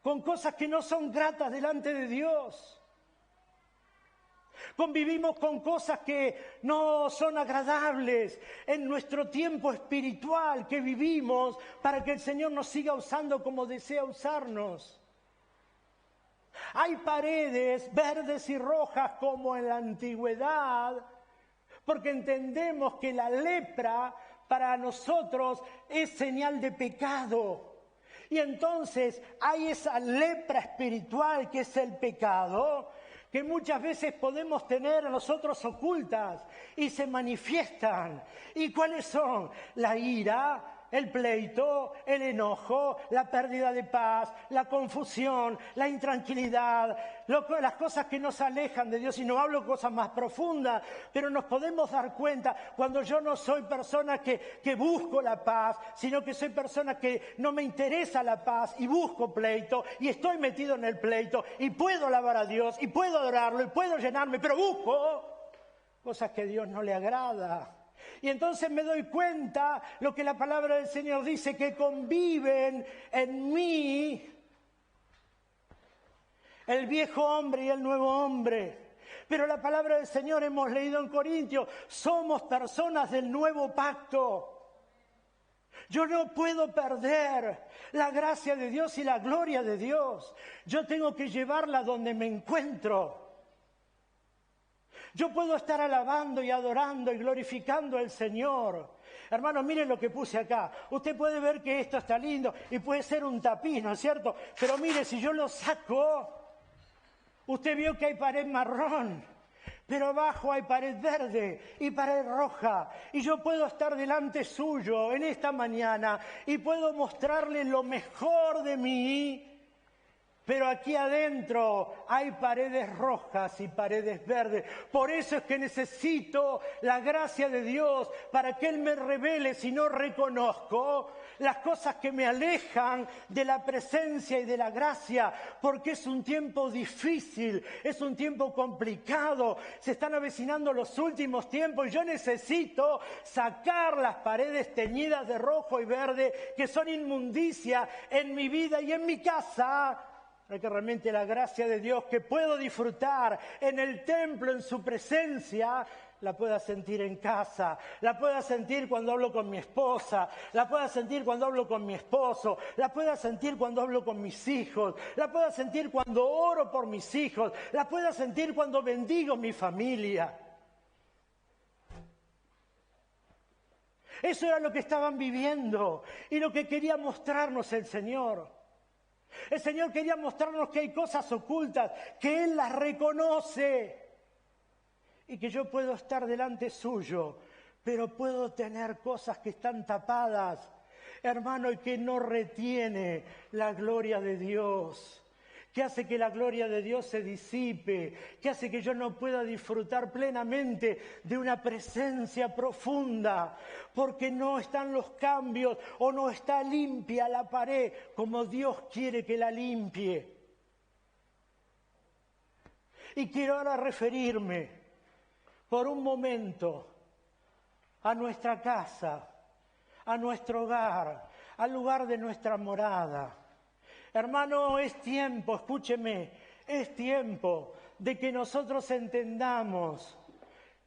con cosas que no son gratas delante de Dios. Convivimos con cosas que no son agradables en nuestro tiempo espiritual que vivimos para que el Señor nos siga usando como desea usarnos. Hay paredes verdes y rojas como en la antigüedad, porque entendemos que la lepra para nosotros es señal de pecado. Y entonces hay esa lepra espiritual que es el pecado, que muchas veces podemos tener a nosotros ocultas y se manifiestan. ¿Y cuáles son? La ira, el pleito, el enojo, la pérdida de paz, la confusión, la intranquilidad, las cosas que nos alejan de Dios. Y no hablo de cosas más profundas, pero nos podemos dar cuenta cuando yo no soy persona que busco la paz, sino que soy persona que no me interesa la paz y busco pleito y estoy metido en el pleito y puedo alabar a Dios y puedo adorarlo y puedo llenarme, pero busco cosas que a Dios no le agrada. Y entonces me doy cuenta lo que la palabra del Señor dice, que conviven en mí el viejo hombre y el nuevo hombre. Pero la palabra del Señor, hemos leído en Corintios, somos personas del nuevo pacto. Yo no puedo perder la gracia de Dios y la gloria de Dios. Yo tengo que llevarla donde me encuentro. Yo puedo estar alabando y adorando y glorificando al Señor. Hermanos, miren lo que puse acá. Usted puede ver que esto está lindo y puede ser un tapiz, ¿no es cierto? Pero mire, si yo lo saco, usted vio que hay pared marrón. pero abajo hay pared verde y pared roja. Y yo puedo estar delante suyo en esta mañana y puedo mostrarle lo mejor de mí. Pero aquí adentro hay paredes rojas y paredes verdes. Por eso es que necesito la gracia de Dios para que Él me revele, si no reconozco, las cosas que me alejan de la presencia y de la gracia. Porque es un tiempo difícil, es un tiempo complicado. Se están avecinando los últimos tiempos y yo necesito sacar las paredes teñidas de rojo y verde que son inmundicia en mi vida y en mi casa. Para que realmente la gracia de Dios que puedo disfrutar en el templo, en su presencia, la pueda sentir en casa, la pueda sentir cuando hablo con mi esposa, la pueda sentir cuando hablo con mi esposo, la pueda sentir cuando hablo con mis hijos, la pueda sentir cuando oro por mis hijos, la pueda sentir cuando bendigo mi familia. Eso era lo que estaban viviendo y lo que quería mostrarnos el Señor. El Señor quería mostrarnos que hay cosas ocultas, que Él las reconoce y que yo puedo estar delante suyo, pero puedo tener cosas que están tapadas, hermano, y que no retiene la gloria de Dios, que hace que la gloria de Dios se disipe, que hace que yo no pueda disfrutar plenamente de una presencia profunda, porque no están los cambios o no está limpia la pared como Dios quiere que la limpie. Y quiero ahora referirme por un momento a nuestra casa, a nuestro hogar, al lugar de nuestra morada. Hermano, es tiempo, escúcheme, es tiempo de que nosotros entendamos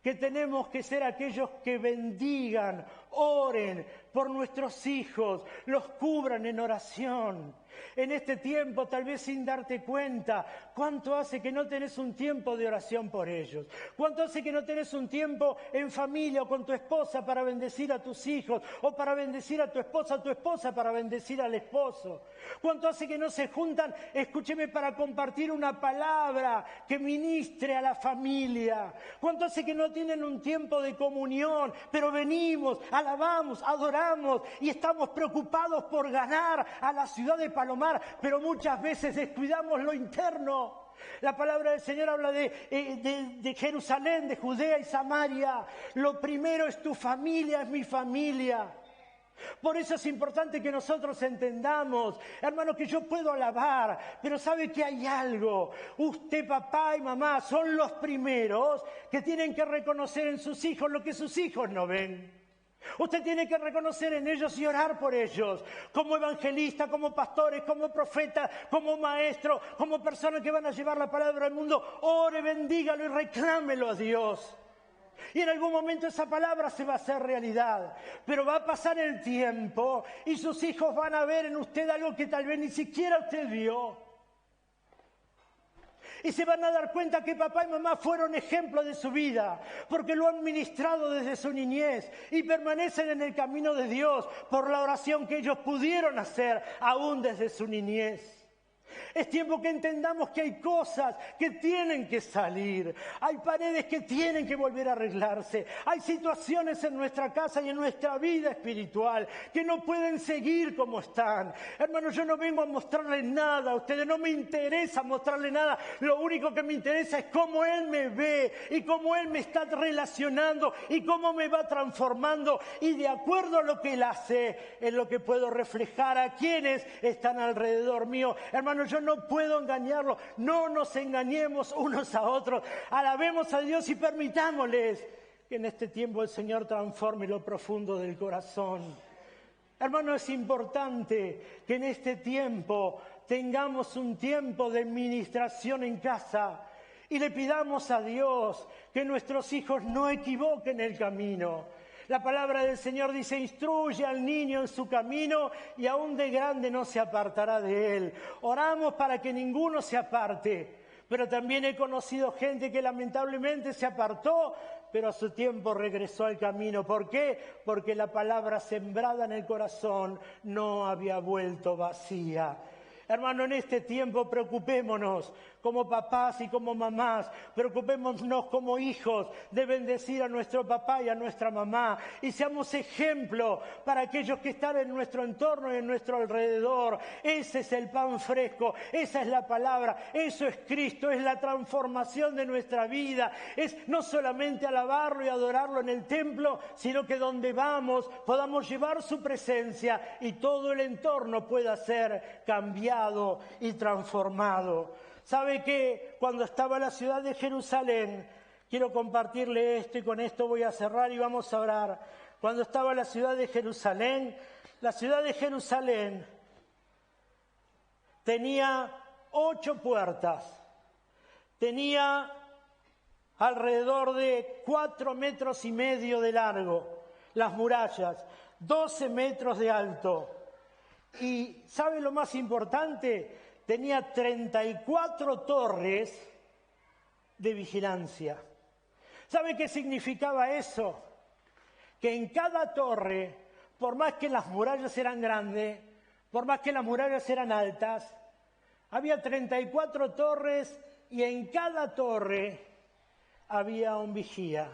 que tenemos que ser aquellos que bendigan, oren por nuestros hijos, los cubran en oración. En este tiempo, tal vez sin darte cuenta, ¿cuánto hace que no tenés un tiempo de oración por ellos? ¿Cuánto hace que no tenés un tiempo en familia o con tu esposa para bendecir a tus hijos? ¿O para bendecir a tu esposa para bendecir al esposo? ¿Cuánto hace que no se juntan, escúcheme, para compartir una palabra que ministre a la familia? ¿Cuánto hace que no tienen un tiempo de comunión, pero venimos, alabamos, adoramos y estamos preocupados por ganar a la ciudad de Palomar, pero muchas veces descuidamos lo interno? La palabra del Señor habla de Jerusalén, de Judea y Samaria. Lo primero es tu familia, es mi familia. Por eso es importante que nosotros entendamos, hermano, que yo puedo alabar, pero sabe que hay algo. Usted, papá y mamá, son los primeros que tienen que reconocer en sus hijos lo que sus hijos no ven. Usted tiene que reconocer en ellos y orar por ellos, como evangelistas, como pastores, como profetas, como maestros, como personas que van a llevar la palabra al mundo. Ore, bendígalo y reclámelo a Dios. Y en algún momento esa palabra se va a hacer realidad, pero va a pasar el tiempo y sus hijos van a ver en usted algo que tal vez ni siquiera usted vio. Y se van a dar cuenta que papá y mamá fueron ejemplo de su vida, porque lo han ministrado desde su niñez y permanecen en el camino de Dios por la oración que ellos pudieron hacer aún desde su niñez. Es tiempo que entendamos que hay cosas que tienen que salir, hay paredes que tienen que volver a arreglarse, hay situaciones en nuestra casa y en nuestra vida espiritual que no pueden seguir como están. Hermanos, yo no vengo a mostrarles nada a ustedes, no me interesa mostrarles nada, lo único que me interesa es cómo Él me ve y cómo Él me está relacionando y cómo me va transformando, y de acuerdo a lo que Él hace es lo que puedo reflejar a quienes están alrededor mío. Hermanos, yo no puedo engañarlo, no nos engañemos unos a otros, alabemos a Dios y permitámosles que en este tiempo el Señor transforme lo profundo del corazón. Hermano, es importante que en este tiempo tengamos un tiempo de ministración en casa y le pidamos a Dios que nuestros hijos no equivoquen el camino. La palabra del Señor dice: instruye al niño en su camino y aún de grande no se apartará de él. Oramos para que ninguno se aparte, pero también he conocido gente que lamentablemente se apartó, pero a su tiempo regresó al camino. ¿Por qué? Porque la palabra sembrada en el corazón no había vuelto vacía. Hermano, en este tiempo preocupémonos como papás y como mamás, preocupémonos como hijos de bendecir a nuestro papá y a nuestra mamá y seamos ejemplo para aquellos que están en nuestro entorno y en nuestro alrededor. Ese es el pan fresco, esa es la palabra, eso es Cristo, es la transformación de nuestra vida, es no solamente alabarlo y adorarlo en el templo, sino que donde vamos podamos llevar su presencia y todo el entorno pueda ser cambiado y transformado. ¿Sabe que cuando estaba en la ciudad de Jerusalén, quiero compartirle esto y con esto voy a cerrar y vamos a orar? Cuando estaba en la ciudad de Jerusalén tenía 8 puertas, tenía alrededor de 4,5 metros de largo, las murallas, 12 metros de alto. Y ¿sabe lo más importante? Tenía 34 torres de vigilancia. ¿Sabe qué significaba eso? Que en cada torre, por más que las murallas eran grandes, por más que las murallas eran altas, había 34 torres y en cada torre había un vigía,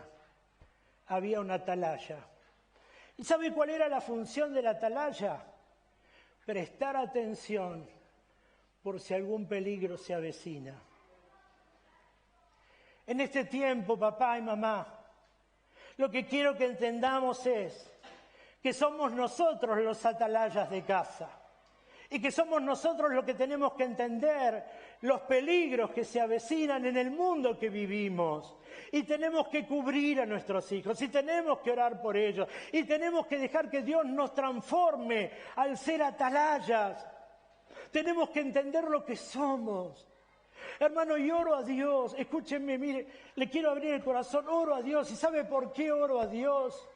había una atalaya. ¿Y sabe cuál era la función de la atalaya? Prestar atención por si algún peligro se avecina. En este tiempo, papá y mamá, lo que quiero que entendamos es que somos nosotros los atalayas de casa y que somos nosotros los que tenemos que entender los peligros que se avecinan en el mundo que vivimos. Y tenemos que cubrir a nuestros hijos, y tenemos que orar por ellos, y tenemos que dejar que Dios nos transforme al ser atalayas. Tenemos que entender lo que somos. Hermano, y oro a Dios, escúchenme, mire, le quiero abrir el corazón, oro a Dios. ¿Y sabe por qué oro a Dios?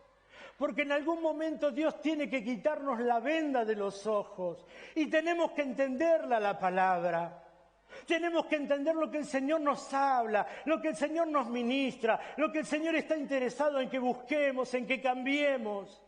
Porque en algún momento Dios tiene que quitarnos la venda de los ojos y tenemos que entenderla la palabra. Tenemos que entender lo que el Señor nos habla, lo que el Señor nos ministra, lo que el Señor está interesado en que busquemos, en que cambiemos.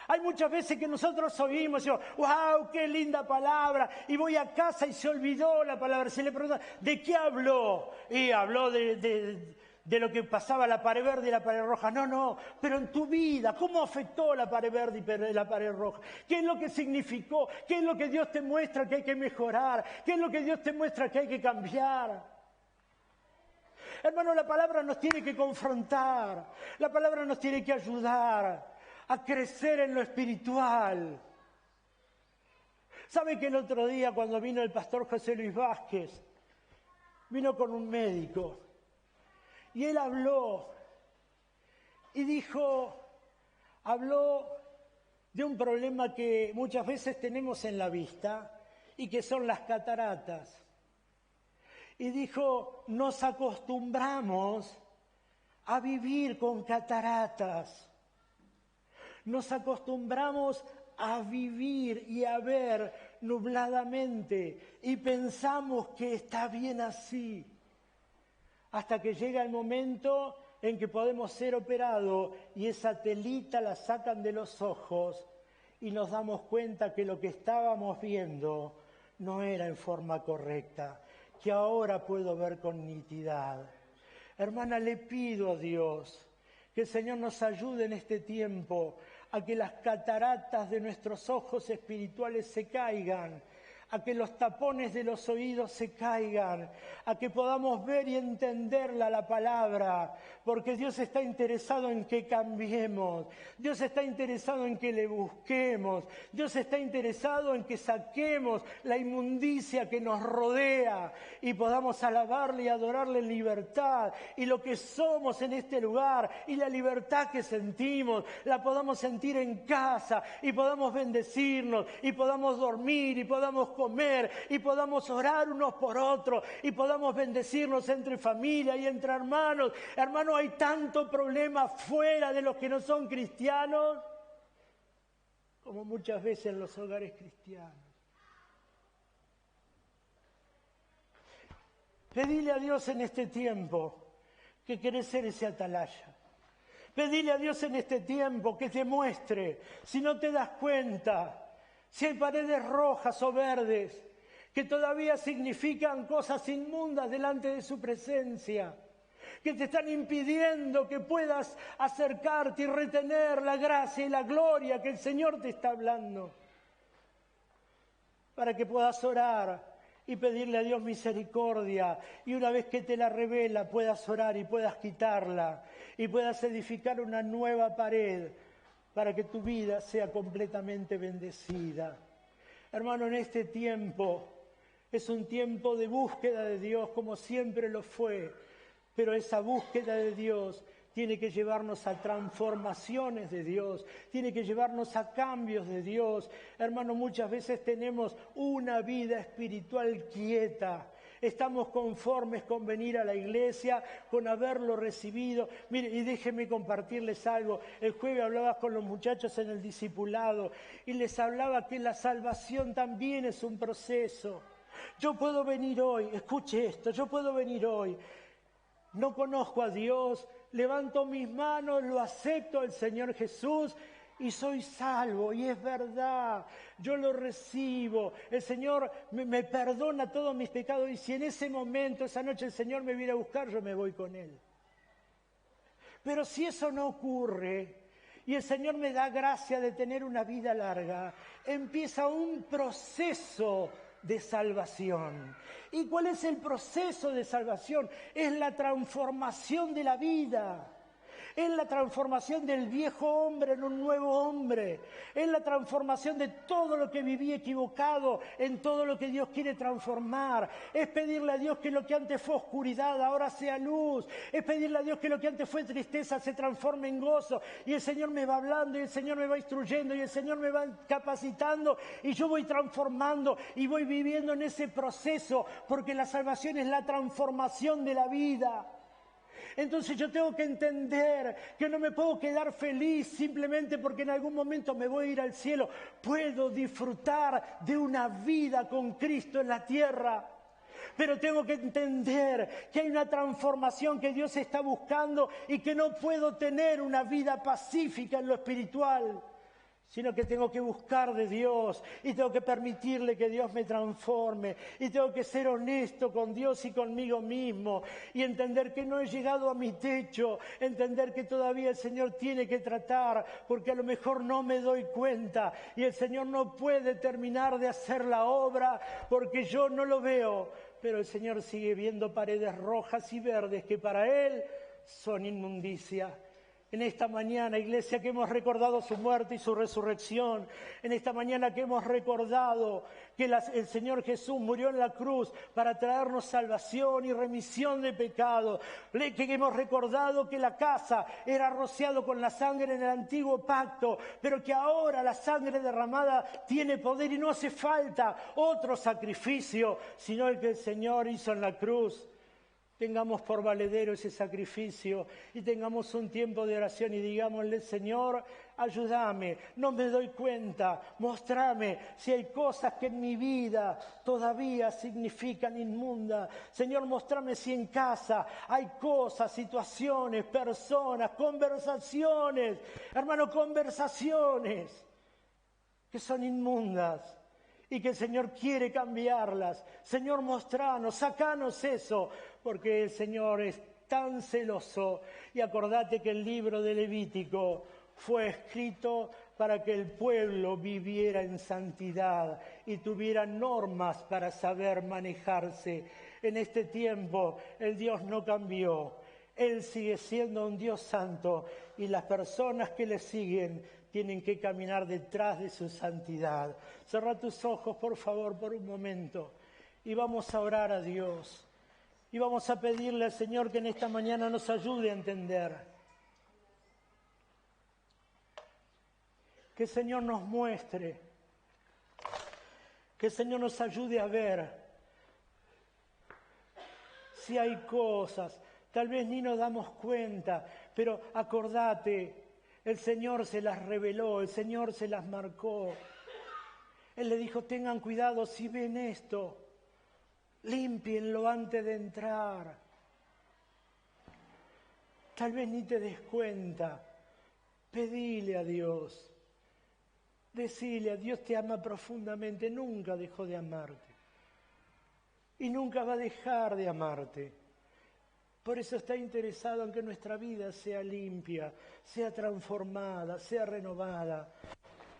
Hay muchas veces que nosotros oímos y decimos, ¡wow, qué linda palabra! Y voy a casa y se olvidó la palabra. Se le pregunta, ¿de qué habló? Y habló de lo que pasaba la pared verde y la pared roja. No, pero en tu vida, ¿cómo afectó la pared verde y la pared roja? ¿Qué es lo que significó? ¿Qué es lo que Dios te muestra que hay que mejorar? ¿Qué es lo que Dios te muestra que hay que cambiar? Hermano, la palabra nos tiene que confrontar, la palabra nos tiene que ayudar a crecer en lo espiritual. ¿Sabe que el otro día cuando vino el pastor José Luis Vázquez, vino con un médico y él habló de un problema que muchas veces tenemos en la vista y que son las cataratas. Y dijo, nos acostumbramos a vivir con cataratas. Nos acostumbramos a vivir y a ver nubladamente y pensamos que está bien así. Hasta que llega el momento en que podemos ser operados y esa telita la sacan de los ojos y nos damos cuenta que lo que estábamos viendo no era en forma correcta, que ahora puedo ver con nitidez. Hermana, le pido a Dios que el Señor nos ayude en este tiempo a que las cataratas de nuestros ojos espirituales se caigan, a que los tapones de los oídos se caigan, a que podamos ver y entenderla la palabra, porque Dios está interesado en que cambiemos, Dios está interesado en que le busquemos, Dios está interesado en que saquemos la inmundicia que nos rodea y podamos alabarle y adorarle en libertad, y lo que somos en este lugar y la libertad que sentimos, la podamos sentir en casa y podamos bendecirnos y podamos dormir y podamos comer y podamos orar unos por otros y podamos bendecirnos entre familia y entre hermanos. Hermano, hay tanto problema fuera de los que no son cristianos como muchas veces en los hogares cristianos. Pedile a Dios en este tiempo que querés ser ese atalaya. Pedile a Dios en este tiempo que te muestre, si no te das cuenta, si hay paredes rojas o verdes que todavía significan cosas inmundas delante de su presencia, que te están impidiendo que puedas acercarte y retener la gracia y la gloria que el Señor te está hablando, para que puedas orar y pedirle a Dios misericordia, y una vez que te la revela puedas orar y puedas quitarla y puedas edificar una nueva pared para que tu vida sea completamente bendecida. Hermano, en este tiempo es un tiempo de búsqueda de Dios como siempre lo fue, pero esa búsqueda de Dios tiene que llevarnos a transformaciones de Dios, tiene que llevarnos a cambios de Dios. Hermano, muchas veces tenemos una vida espiritual quieta. Estamos conformes con venir a la iglesia, con haberlo recibido. Mire, y déjenme compartirles algo. El jueves hablaba con los muchachos en el discipulado y les hablaba que la salvación también es un proceso. Yo puedo venir hoy, escuche esto, yo puedo venir hoy. No conozco a Dios, levanto mis manos, lo acepto al Señor Jesús y soy salvo, y es verdad, yo lo recibo, el Señor me perdona todos mis pecados, y si en ese momento, esa noche el Señor me viene a buscar, yo me voy con Él. Pero si eso no ocurre, y el Señor me da gracia de tener una vida larga, empieza un proceso de salvación. ¿Y cuál es el proceso de salvación? Es la transformación de la vida. Es la transformación del viejo hombre en un nuevo hombre. Es la transformación de todo lo que viví equivocado en todo lo que Dios quiere transformar. Es pedirle a Dios que lo que antes fue oscuridad ahora sea luz. Es pedirle a Dios que lo que antes fue tristeza se transforme en gozo. Y el Señor me va hablando, y el Señor me va instruyendo, y el Señor me va capacitando, y yo voy transformando y voy viviendo en ese proceso, porque la salvación es la transformación de la vida. Entonces yo tengo que entender que no me puedo quedar feliz simplemente porque en algún momento me voy a ir al cielo. Puedo disfrutar de una vida con Cristo en la tierra. Pero tengo que entender que hay una transformación que Dios está buscando y que no puedo tener una vida pacífica en lo espiritual, sino que tengo que buscar de Dios y tengo que permitirle que Dios me transforme y tengo que ser honesto con Dios y conmigo mismo y entender que no he llegado a mi techo, entender que todavía el Señor tiene que tratar porque a lo mejor no me doy cuenta y el Señor no puede terminar de hacer la obra porque yo no lo veo, pero el Señor sigue viendo paredes rojas y verdes que para Él son inmundicia. En esta mañana, iglesia, que hemos recordado su muerte y su resurrección, en esta mañana que hemos recordado que el Señor Jesús murió en la cruz para traernos salvación y remisión de pecado, que hemos recordado que la casa era rociado con la sangre en el antiguo pacto, pero que ahora la sangre derramada tiene poder y no hace falta otro sacrificio, sino el que el Señor hizo en la cruz. Tengamos por valedero ese sacrificio y tengamos un tiempo de oración y digámosle: Señor, ayúdame, no me doy cuenta, mostrame si hay cosas que en mi vida todavía significan inmunda. Señor, mostrame si en casa hay cosas, situaciones, personas, conversaciones, hermano, conversaciones que son inmundas y que el Señor quiere cambiarlas. Señor, mostranos, sacanos eso, porque el Señor es tan celoso. Y acordate que el libro de Levítico fue escrito para que el pueblo viviera en santidad y tuviera normas para saber manejarse. En este tiempo el Dios no cambió. Él sigue siendo un Dios santo y las personas que le siguen tienen que caminar detrás de su santidad. Cerra tus ojos, por favor, por un momento y vamos a orar a Dios. Y vamos a pedirle al Señor que en esta mañana nos ayude a entender. Que el Señor nos muestre. Que el Señor nos ayude a ver si hay cosas. Tal vez ni nos damos cuenta, pero acordate, el Señor se las reveló, el Señor se las marcó. Él le dijo: tengan cuidado si ven esto. Límpienlo antes de entrar. Tal vez ni te des cuenta. Pedile a Dios. Decile a Dios: te ama profundamente, nunca dejó de amarte. y nunca va a dejar de amarte. Por eso está interesado en que nuestra vida sea limpia, sea transformada, sea renovada.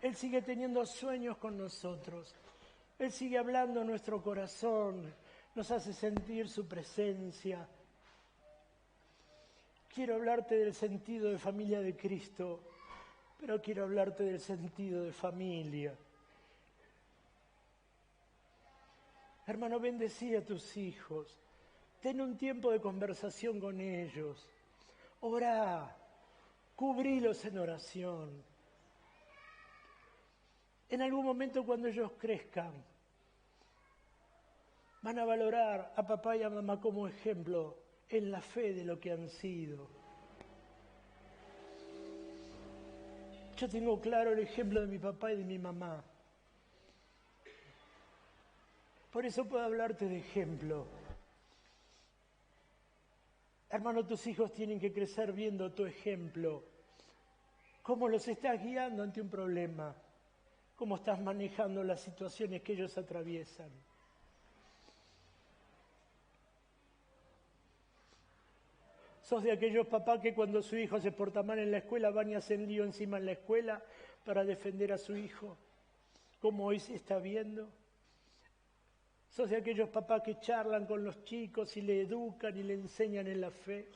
Él sigue teniendo sueños con nosotros. Él sigue hablando en nuestro corazón, nos hace sentir su presencia. Quiero hablarte del sentido de familia de Cristo, pero quiero hablarte del sentido de familia. Hermano, bendecí a tus hijos. Ten un tiempo de conversación con ellos. Orá, cubrilos en oración. En algún momento cuando ellos crezcan, van a valorar a papá y a mamá como ejemplo en la fe de lo que han sido. Yo tengo claro el ejemplo de mi papá y de mi mamá. Por eso puedo hablarte de ejemplo. Hermano, tus hijos tienen que crecer viendo tu ejemplo. Cómo los estás guiando ante un problema. Cómo estás manejando las situaciones que ellos atraviesan. Sos de aquellos papás que cuando su hijo se porta mal en la escuela van y hacen lío encima en la escuela para defender a su hijo, como hoy se está viendo. Sos de aquellos papás que charlan con los chicos y le educan y le enseñan en la fe.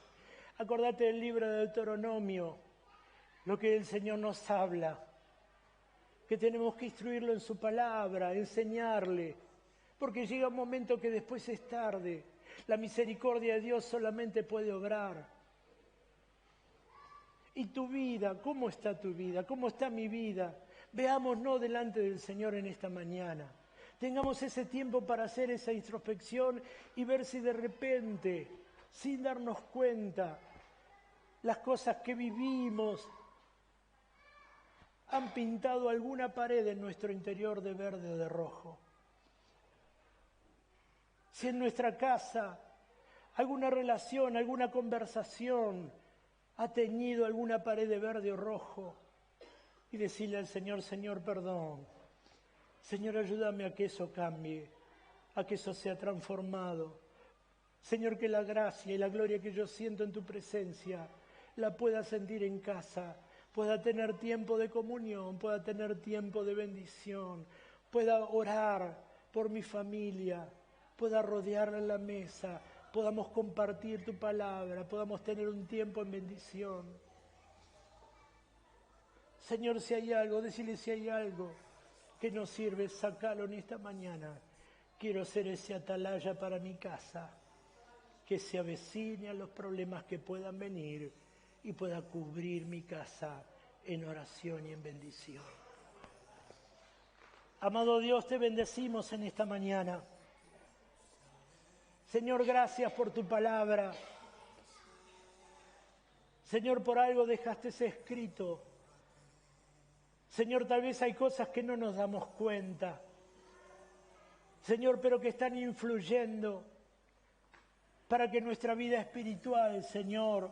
Acordate del libro de Deuteronomio, lo que el Señor nos habla, que tenemos que instruirlo en su palabra, enseñarle, porque llega un momento que después es tarde. La misericordia de Dios solamente puede obrar. ¿Y tu vida? ¿Cómo está tu vida? ¿Cómo está mi vida? Veámonos delante del Señor en esta mañana. Tengamos ese tiempo para hacer esa introspección y ver si de repente, sin darnos cuenta, las cosas que vivimos han pintado alguna pared en nuestro interior de verde o de rojo. Si en nuestra casa alguna relación, alguna conversación ha teñido alguna pared de verde o rojo, y decirle al Señor, Señor, perdón. Señor, ayúdame a que eso cambie, a que eso sea transformado. Señor, que la gracia y la gloria que yo siento en tu presencia la pueda sentir en casa, pueda tener tiempo de comunión, pueda tener tiempo de bendición, pueda orar por mi familia, pueda rodearla en la mesa, podamos compartir tu palabra, podamos tener un tiempo en bendición. Señor, si hay algo, decirle si hay algo que nos sirve, sacalo en esta mañana. Quiero ser ese atalaya para mi casa, que se avecine a los problemas que puedan venir y pueda cubrir mi casa en oración y en bendición. Amado Dios, te bendecimos en esta mañana. Señor, gracias por tu palabra. Señor, por algo dejaste escrito. Señor, tal vez hay cosas que no nos damos cuenta. Señor, pero que están influyendo para que nuestra vida espiritual, Señor,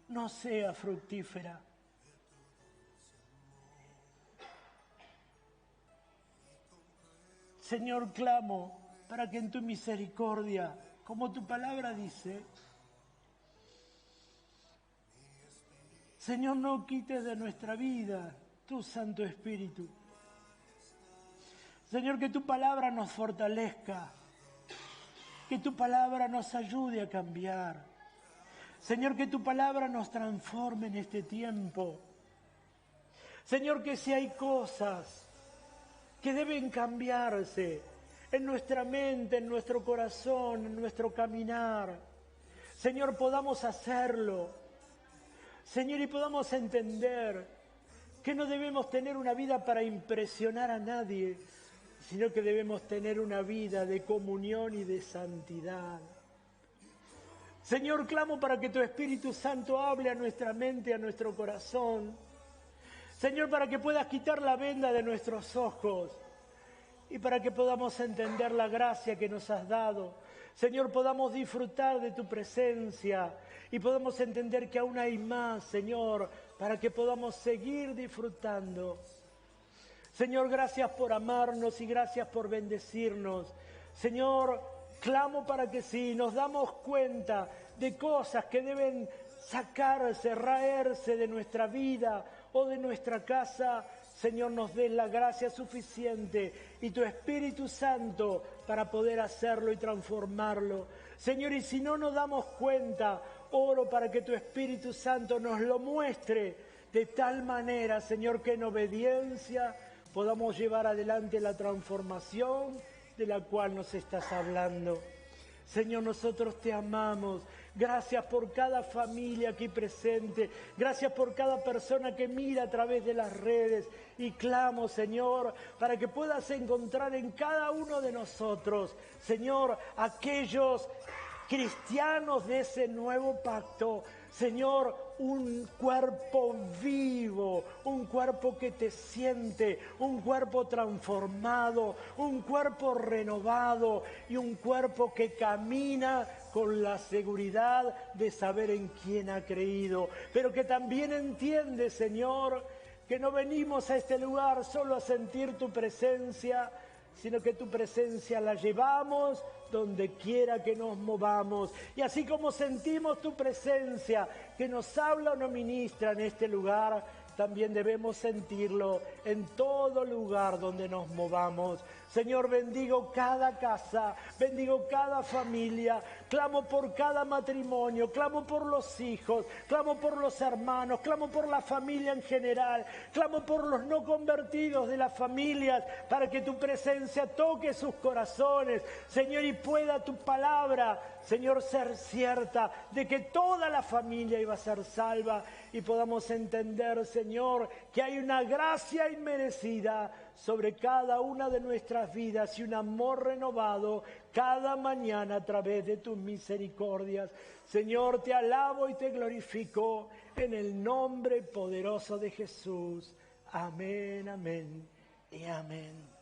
no sea fructífera. Señor, clamo para que en tu misericordia, como tu palabra dice, Señor, no quites de nuestra vida tu Santo Espíritu. Señor, que tu palabra nos fortalezca, que tu palabra nos ayude a cambiar. Señor, que tu palabra nos transforme en este tiempo. Señor, que si hay cosas que deben cambiarse en nuestra mente, en nuestro corazón, en nuestro caminar, Señor, podamos hacerlo. Señor, y podamos entender que no debemos tener una vida para impresionar a nadie, sino que debemos tener una vida de comunión y de santidad. Señor, clamo para que tu Espíritu Santo hable a nuestra mente, a nuestro corazón. Señor, para que puedas quitar la venda de nuestros ojos y para que podamos entender la gracia que nos has dado. Señor, podamos disfrutar de tu presencia y podamos entender que aún hay más, Señor, para que podamos seguir disfrutando. Señor, gracias por amarnos y gracias por bendecirnos. Señor, Clamo para que si nos damos cuenta de cosas que deben sacarse, raerse de nuestra vida o de nuestra casa, Señor, nos des la gracia suficiente y tu Espíritu Santo para poder hacerlo y transformarlo. Señor, y si no nos damos cuenta, oro para que tu Espíritu Santo nos lo muestre de tal manera, Señor, que en obediencia podamos llevar adelante la transformación de la cual nos estás hablando. Señor, nosotros te amamos. Gracias por cada familia aquí presente. Gracias por cada persona que mira a través de las redes. Y clamo, Señor, para que puedas encontrar en cada uno de nosotros, Señor, aquellos cristianos de ese nuevo pacto. Señor, un cuerpo vivo, un cuerpo que te siente, un cuerpo transformado, un cuerpo renovado y un cuerpo que camina con la seguridad de saber en quién ha creído, pero que también entiende, Señor, que no venimos a este lugar solo a sentir tu presencia, sino que tu presencia la llevamos donde quiera que nos movamos. Y así como sentimos tu presencia, que nos habla o nos ministra en este lugar, también debemos sentirlo en todo lugar donde nos movamos. Señor, bendigo cada casa, bendigo cada familia, clamo por cada matrimonio, clamo por los hijos, clamo por los hermanos, clamo por la familia en general, clamo por los no convertidos de las familias, para que tu presencia toque sus corazones, Señor, y pueda tu palabra, Señor, ser cierta de que toda la familia iba a ser salva y podamos entender, Señor, que hay una gracia inmerecida sobre cada una de nuestras vidas y un amor renovado cada mañana a través de tus misericordias. Señor, te alabo y te glorifico en el nombre poderoso de Jesús. Amén, amén y amén.